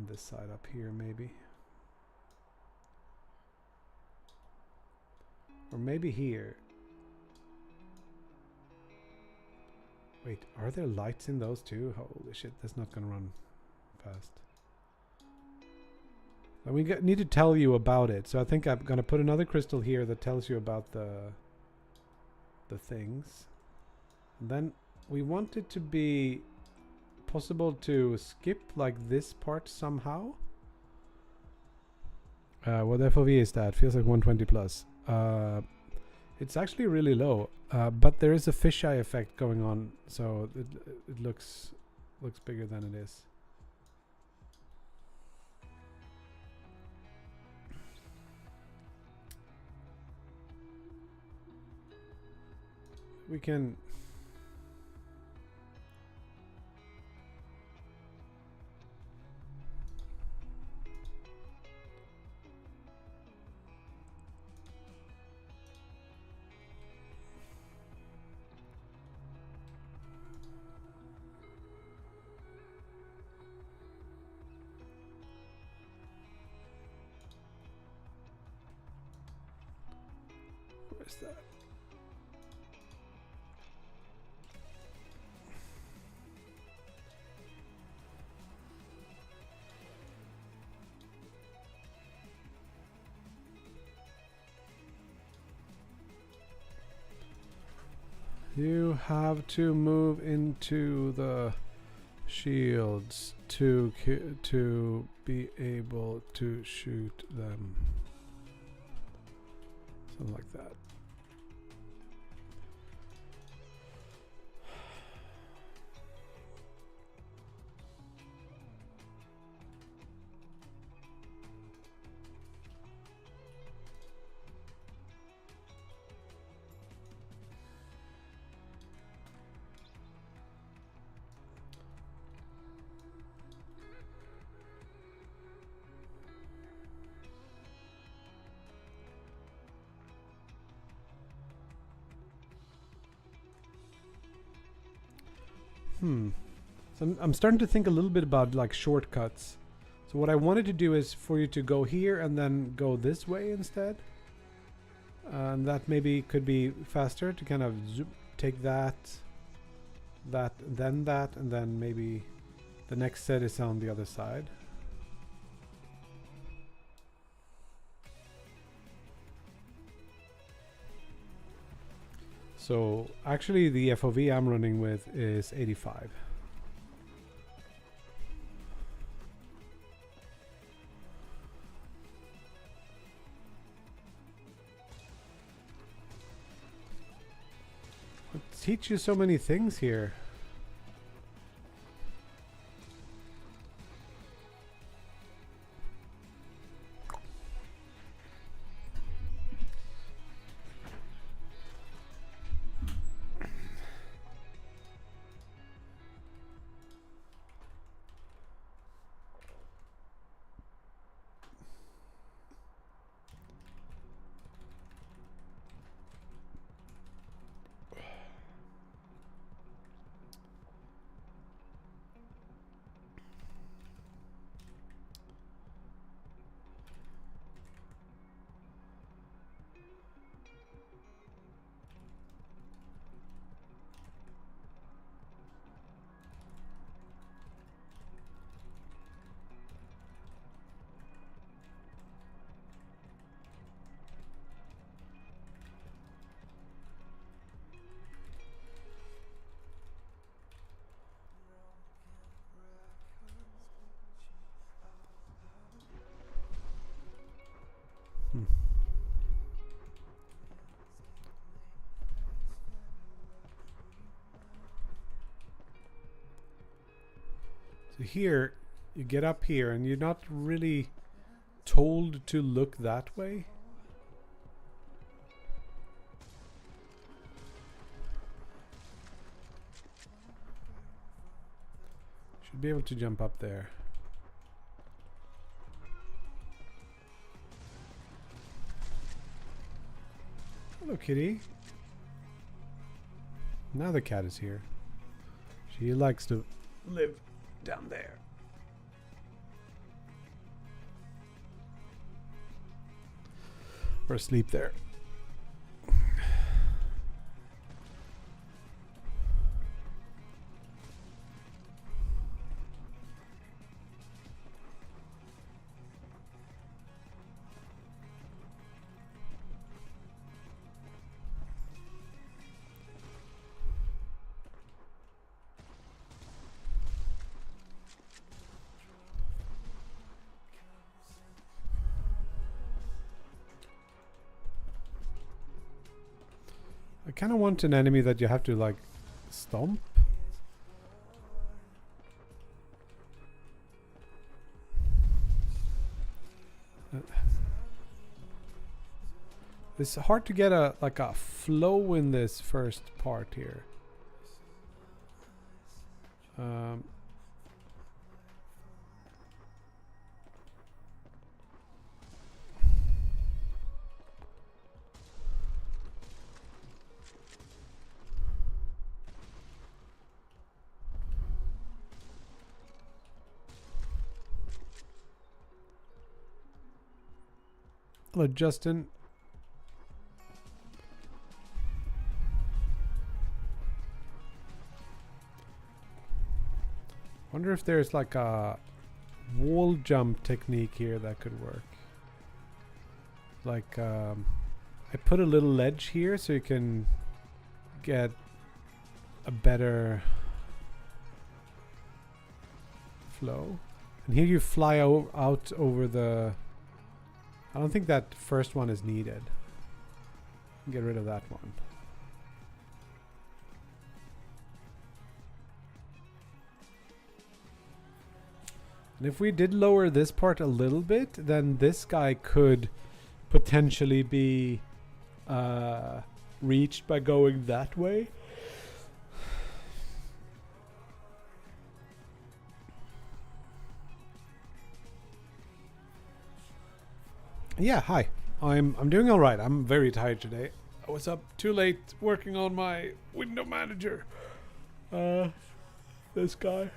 this side up here, maybe. Or maybe here. Wait, are there lights in those too? Holy shit, that's not gonna run fast. And we need to tell you about it. So I think I'm gonna put another crystal here that tells you about the things. And then we want it to be possible to skip like this part somehow. What FOV is that? Feels like 120 plus. It's actually really low, but there is a fisheye effect going on, so it looks bigger than it is. We can where's that? You have to move into the shields to be able to shoot them. Something like that. So I'm starting to think a little bit about like shortcuts. So what I wanted to do is for you to go here and then go this way instead. And that maybe could be faster to kind of take that, then that, and then maybe the next set is on the other side. So actually the FOV I'm running with is 85. Teach you so many things here. So here, you get up here and you're not really told to look that way. Should be able to jump up there. Hello, kitty. Now the cat is here. She likes to live down there. Or sleep there. I kind of want an enemy that you have to like stomp. It's hard to get a flow in this first part here. Hello, Justin. Wonder if there's like a wall jump technique here that could work. Like, I put a little ledge here so you can get a better flow. And here you fly out over the... I don't think that first one is needed. Get rid of that one. And if we did lower this part a little bit, then this guy could potentially be reached by going that way. Yeah, hi. I'm doing all right. I'm very tired today. I was up too late working on my window manager. this guy.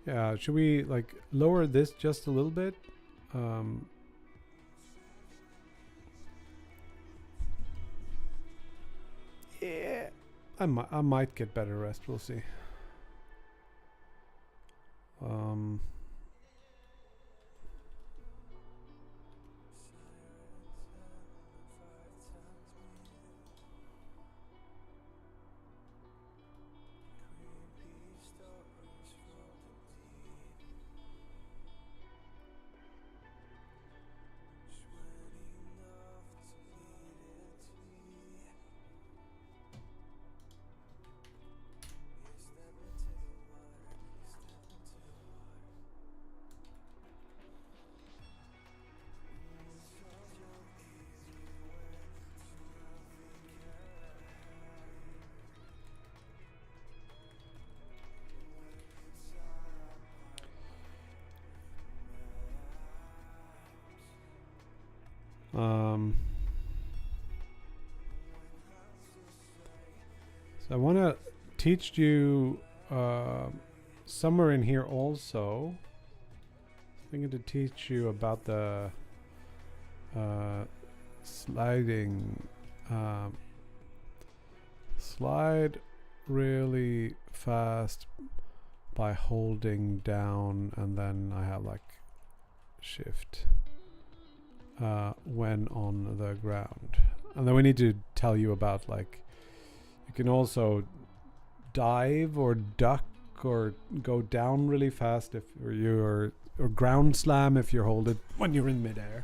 Yeah, should we like lower this just a little bit? Yeah, I might get better rest. We'll see. So I want to teach you somewhere in here also. I'm thinking to teach you about the sliding. Slide really fast by holding down, and then I have like shift when on the ground. And then we need to tell you about like you can also dive or duck or go down really fast if you're or ground slam if you hold it when you're in midair.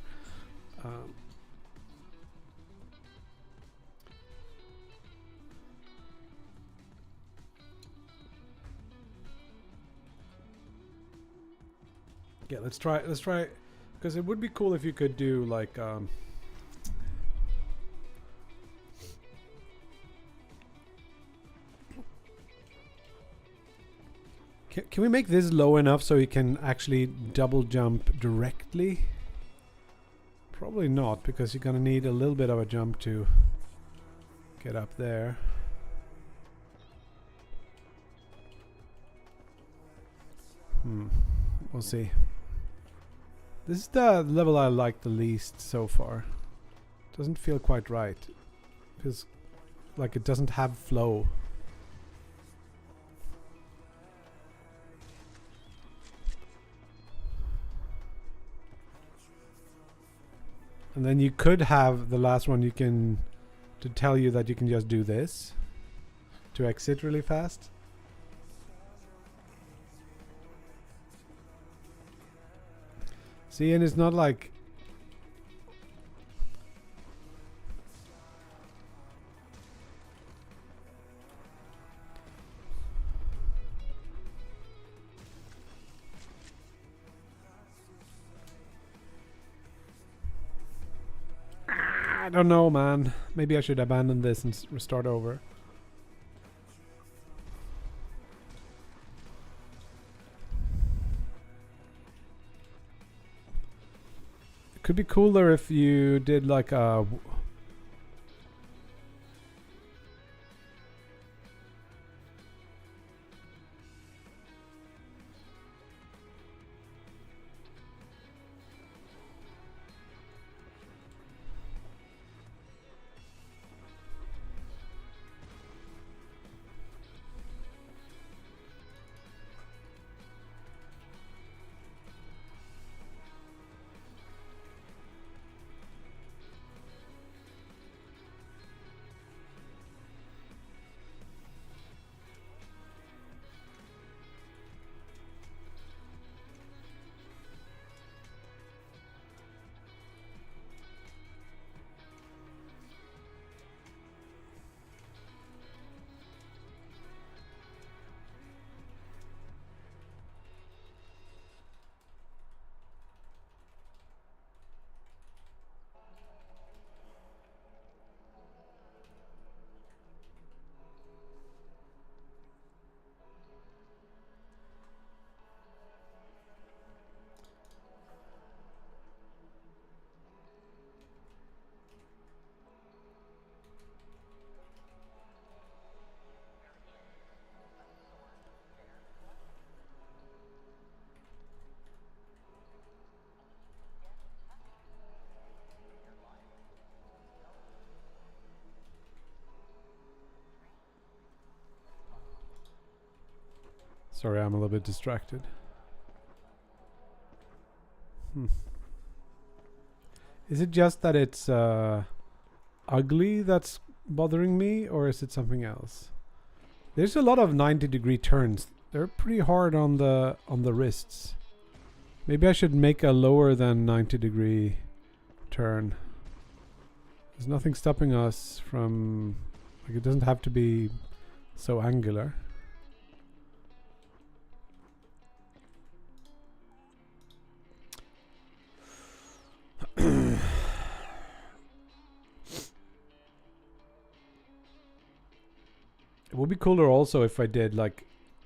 Yeah, let's try because it would be cool if you could do like can we make this low enough so you can actually double jump directly? Probably not, because you're gonna need a little bit of a jump to get up there. We'll see. This is the level I like the least so far. Doesn't feel quite right. Feels like it doesn't have flow. And then you could have the last one to tell you that you can just do this to exit really fast. See, and it's not like I don't know, man. Maybe I should abandon this and restart over. It could be cooler if you did like a Sorry, I'm a little bit distracted. Is it just that it's ugly that's bothering me, or is it something else? There's a lot of 90-degree turns. They're pretty hard on the wrists. Maybe I should make a lower than 90-degree turn. There's nothing stopping us from... Like, it doesn't have to be so angular. It would be cooler also if I did like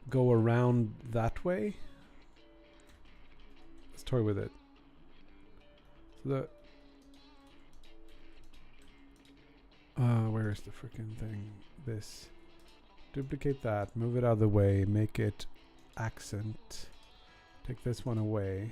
go around that way. Let's toy with it. So where is the freaking thing? This. Duplicate that, move it out of the way, make it accent. Take this one away.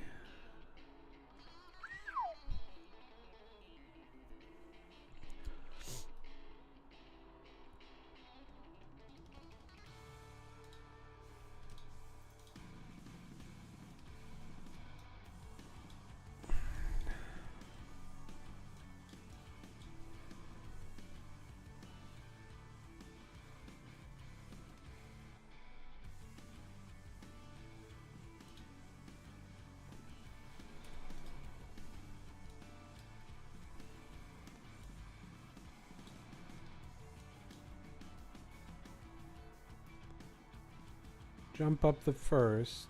Jump up the first.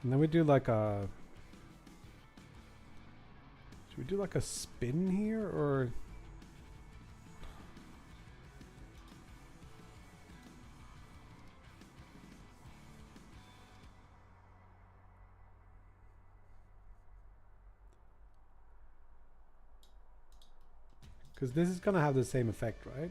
And then we do like a... Should we do like a spin here, or... Because this is gonna have the same effect, right?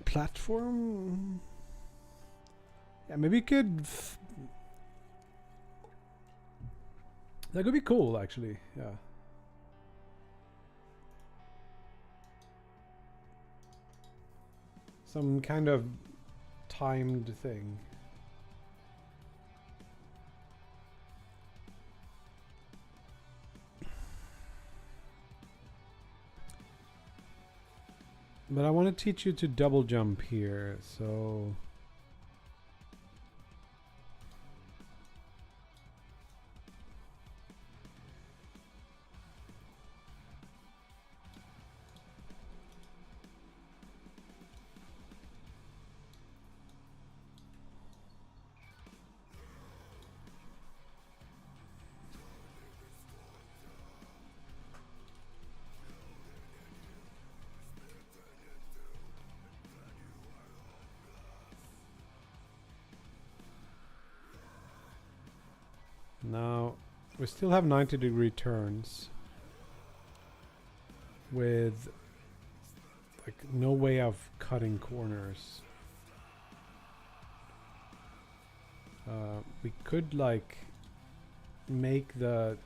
Platform? Yeah, maybe you could... That could be cool, actually. Yeah. Some kind of timed thing. But I want to teach you to double jump here, so... Now, we still have 90-degree turns with like no way of cutting corners. We could like make the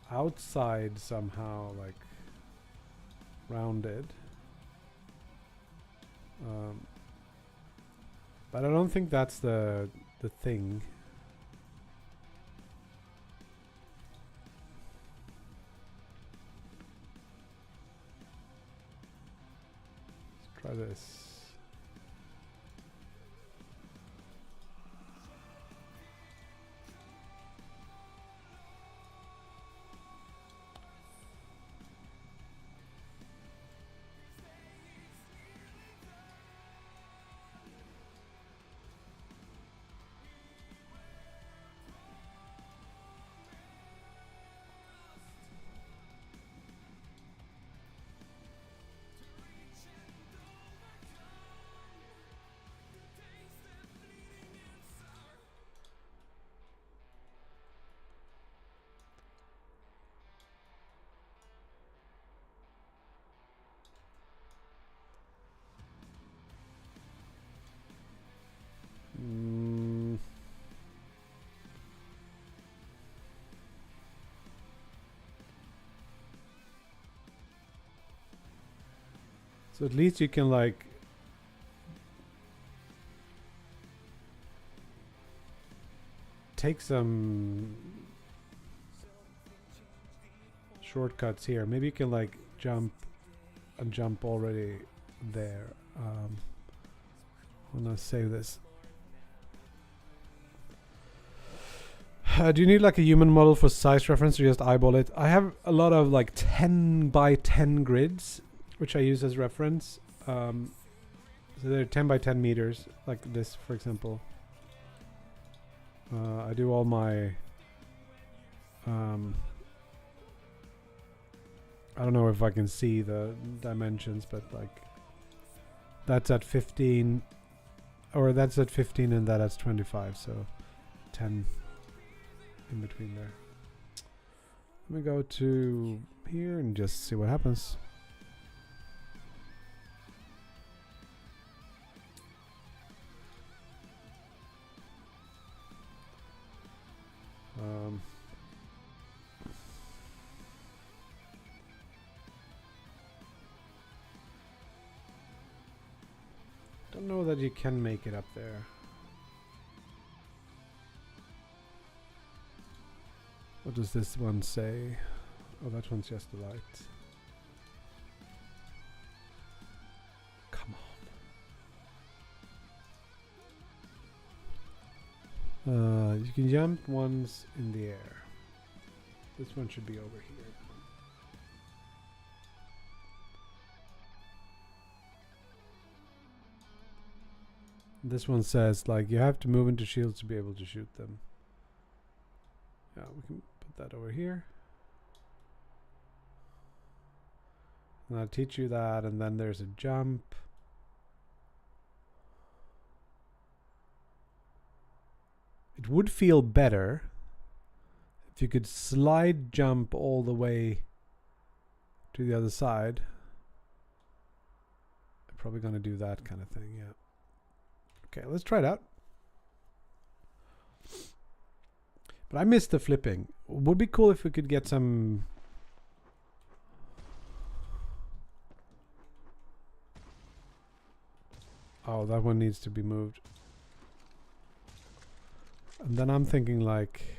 outside somehow like rounded. But I don't think that's the thing. Try this. So at least you can like take some shortcuts here. Maybe you can like jump and jump already there. I'm gonna save this. Do you need like a human model for size reference or just eyeball it? I have a lot of like 10 by 10 grids, which I use as reference. So they're 10 by 10 meters, like this, for example. I do all my... I don't know if I can see the dimensions, but like that's at 15, or that's at 15 and that's 25, so 10 in between there. Let me go to here and just see what happens. Don't know that you can make it up there. What does this one say? Oh, that one's just a light. Come on. You can jump once in the air. This one should be over here. This one says like you have to move into shields to be able to shoot them. Yeah, we can put that over here. And I'll teach you that, and then there's a jump. It would feel better if you could slide jump all the way to the other side. I'm probably going to do that kind of thing, yeah. Okay, let's try it out. But I missed the flipping. Would be cool if we could get some... Oh, that one needs to be moved. And then I'm thinking like...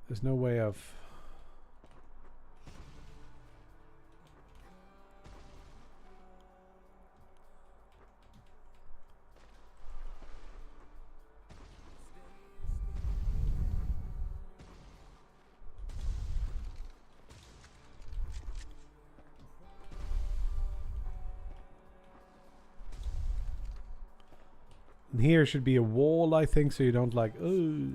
There's no way of... And here should be a wall, I think, so you don't like... Oh.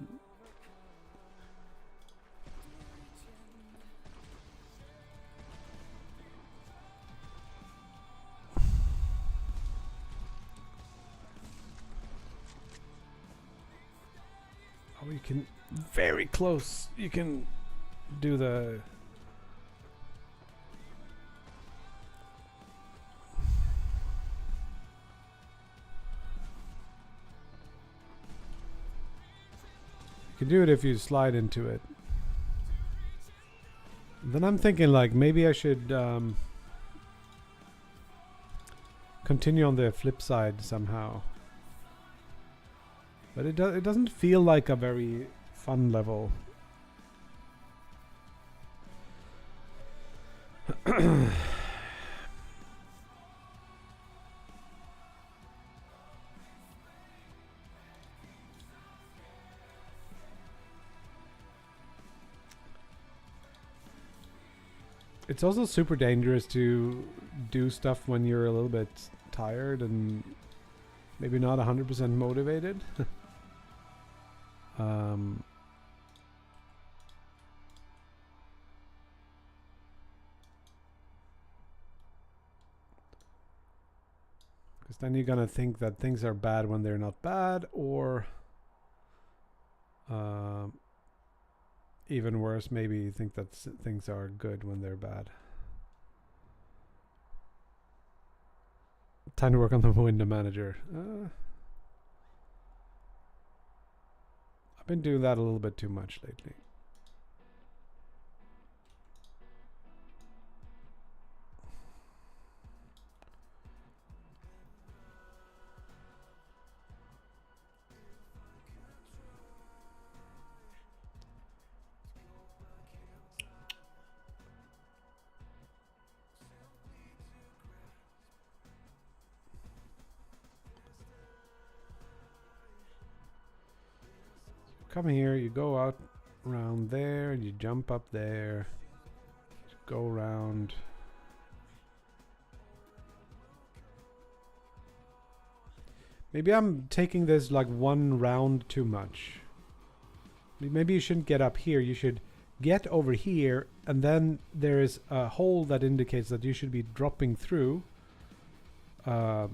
Oh, you can... Very close. You can do the... You can do it if you slide into it. Then I'm thinking like maybe I should continue on the flip side somehow. But it doesn't feel like a very fun level. It's also super dangerous to do stuff when you're a little bit tired and maybe not 100% motivated. Because then you're gonna think that things are bad when they're not bad, or even worse, maybe you think that things are good when they're bad. time to work on the window manager. I've been doing that a little bit too much lately. Come here, you go out around there, you jump up there, go around. Maybe I'm taking this like one round too much. Maybe you shouldn't get up here, you should get over here, and then there is a hole that indicates that you should be dropping through. And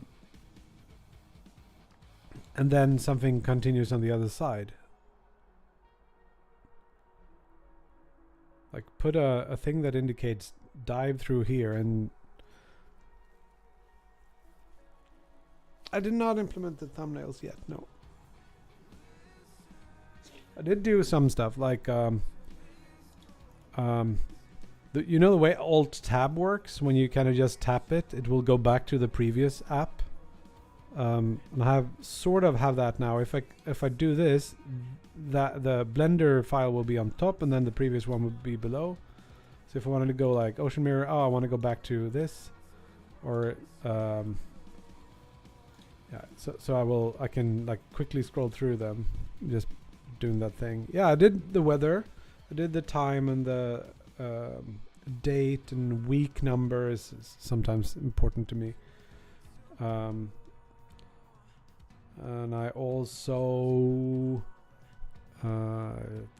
then something continues on the other side. Like put a thing that indicates dive through here, and I did not implement the thumbnails yet, no. I did do some stuff like you know the way Alt Tab works, when you kind of just tap it, it will go back to the previous app. And I sort of have that now. If I do this, that the Blender file will be on top, and then the previous one would be below. So if I wanted to go like Ocean Mirror, I want to go back to this, or yeah. So I can like quickly scroll through them, just doing that thing. Yeah, I did the weather, I did the time, and the date and week number is sometimes important to me. And I also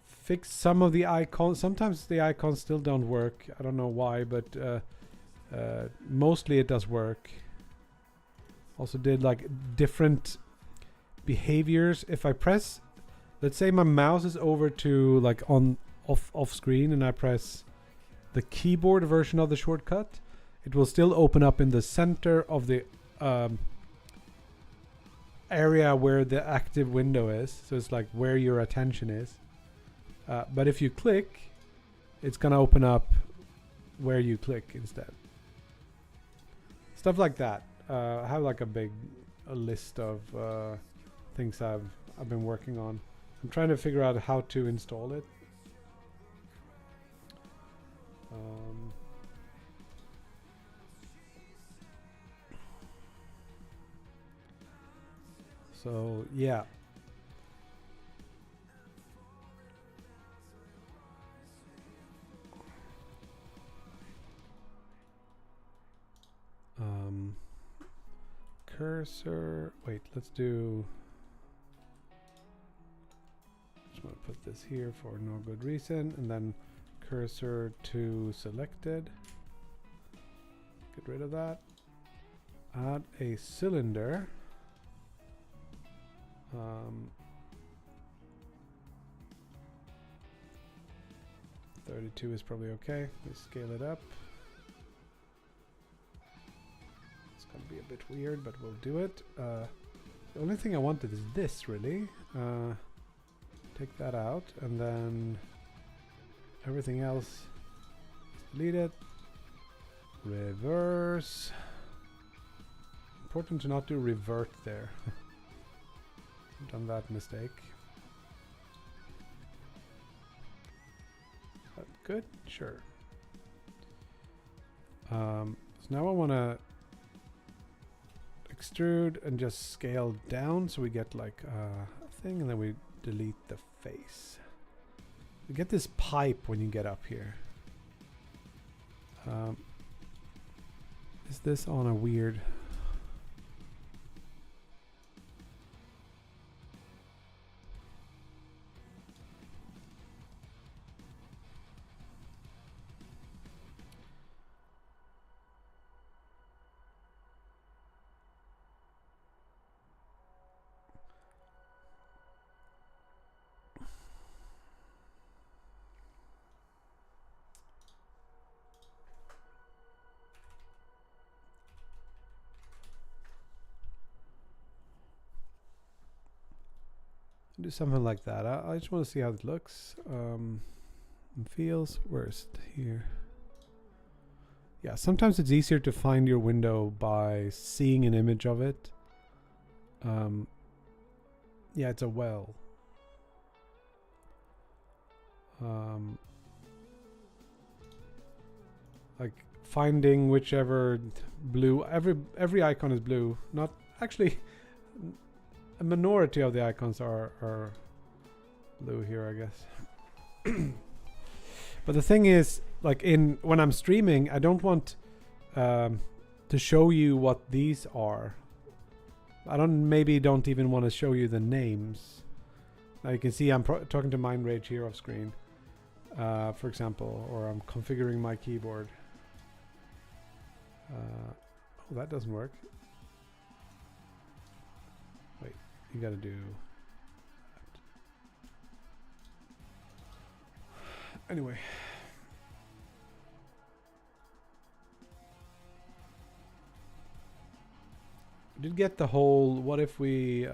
fixed some of the icons. Sometimes the icons still don't work. I don't know why, but mostly it does work. Also did like different behaviors. If I press, let's say my mouse is over to like off screen, and I press the keyboard version of the shortcut, it will still open up in the center of the area where the active window is. So it's like where your attention is. But if you click, it's gonna open up where you click instead. Stuff like that. I have like a list of things I've been working on. I'm trying to figure out how to install it. So yeah. Cursor. Wait, let's do. Just want to put this here for no good reason, and then cursor to selected. Get rid of that. Add a cylinder. 32 is probably okay. Let's scale it up. It's gonna be a bit weird, but we'll do it. The only thing I wanted is this, really. Take that out, and then everything else, delete it. Reverse. Important to not do revert there. Done that mistake. Good, sure. So now I want to extrude and just scale down so we get like a thing, and then we delete the face. You get this pipe when you get up here. Is this on a weird... do something like that. I just want to see how it looks. Feels worst here. Yeah, sometimes it's easier to find your window by seeing an image of it. Yeah, it's a well. Like finding whichever blue, every icon is blue. Not actually, a minority of the icons are blue here, I guess. But the thing is, like when I'm streaming, I don't want to show you what these are. I don't even want to show you the names. Now you can see I'm talking to Mind Rage here off screen, for example, or I'm configuring my keyboard. Oh, that doesn't work. Wait, you gotta do. Anyway. I did get the whole, what if we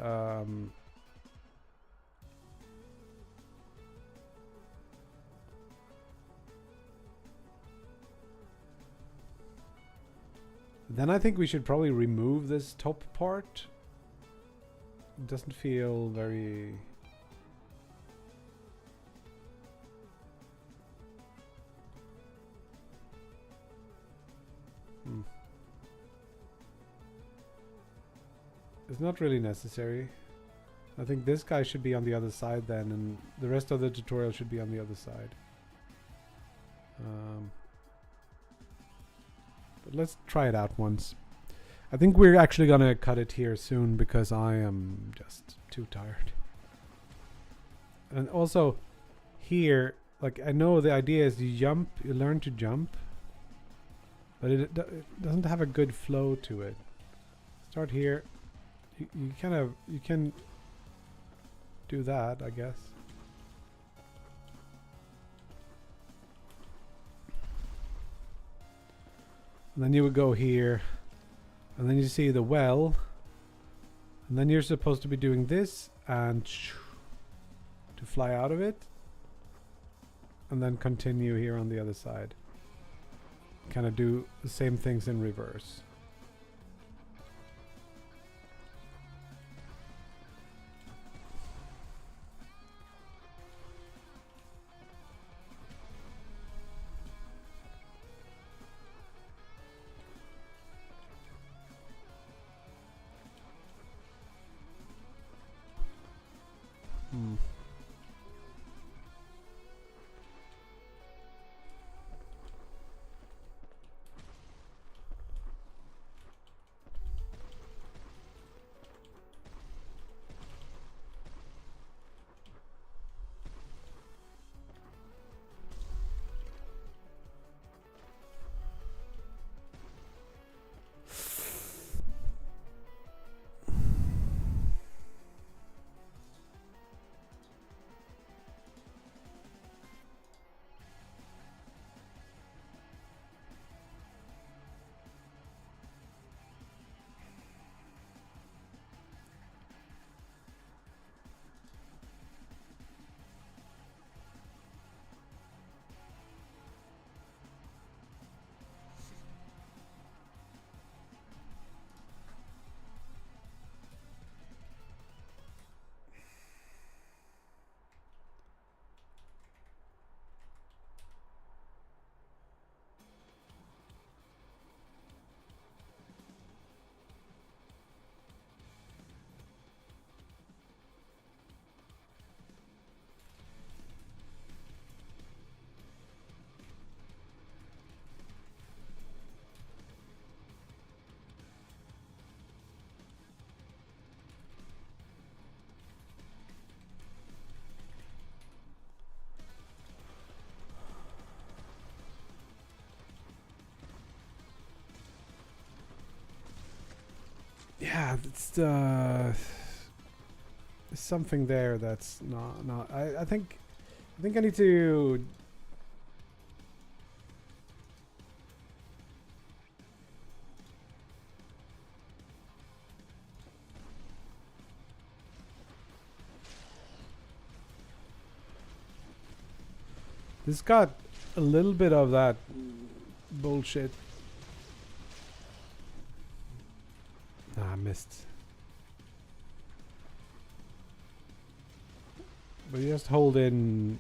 then I think we should probably remove this top part. It doesn't feel very... It's not really necessary. I think this guy should be on the other side then, and the rest of the tutorial should be on the other side. But let's try it out once. I think we're actually gonna cut it here soon because I am just too tired. And also here, like, I know the idea is you jump, you learn to jump, but it doesn't have a good flow to it. Start here. You can do that, I guess. And then you would go here, and then you see the well, and then you're supposed to be doing this and to fly out of it, and then continue here on the other side. Kind of do the same things in reverse. Yeah, it's there's something there that's not. I think I need to. This got a little bit of that bullshit. Nah, I missed. But you just hold in.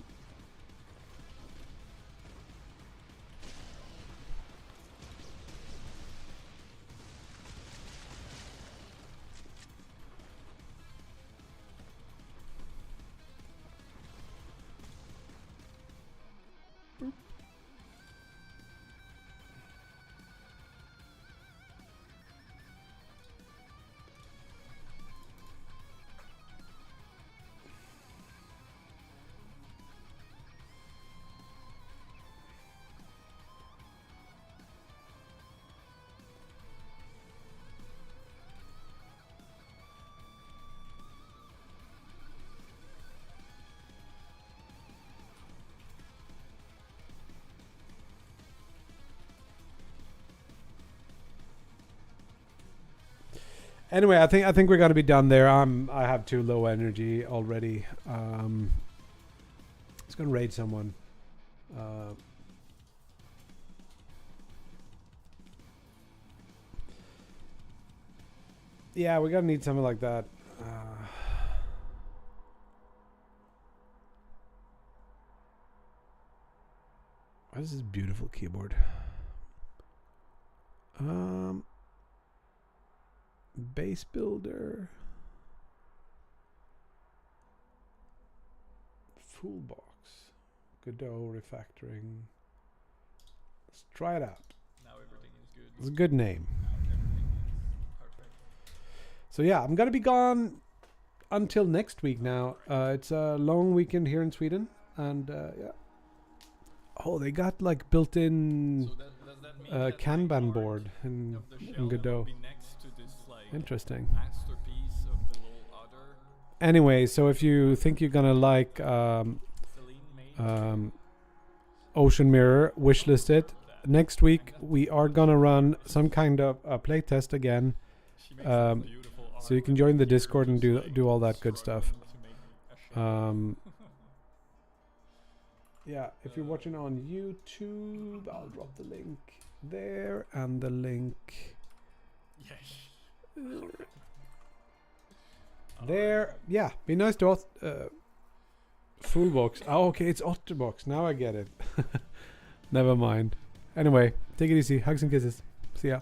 Anyway, I think we're gonna be done there. I have too low energy already. It's gonna raid someone. Yeah, we're gonna need something like that. What is this beautiful keyboard? Base builder. Full box. Godot refactoring. Let's try it out. Now everything is good. It's a good name. Now everything is perfect. So yeah, I'm gonna be gone until next week now. It's a long weekend here in Sweden, and yeah. Oh, they got like built-in So does that mean that Kanban board in Godot. will be next to this like Interesting. masterpiece of the little other Anyway, so if you think you're gonna like Celine made? Ocean Mirror, wishlist it. Next week we are gonna run some kind of a play test again. She makes some beautiful So you art can with join the her Discord and just, like, do all that good stuff. struggling to make a shape. Yeah, if you're watching on YouTube, I'll drop the link there and the link Yes. there. Yeah, be nice to full box. Oh, okay, it's Otterbox. Now I get it. Never mind. Anyway, take it easy. Hugs and kisses. See ya.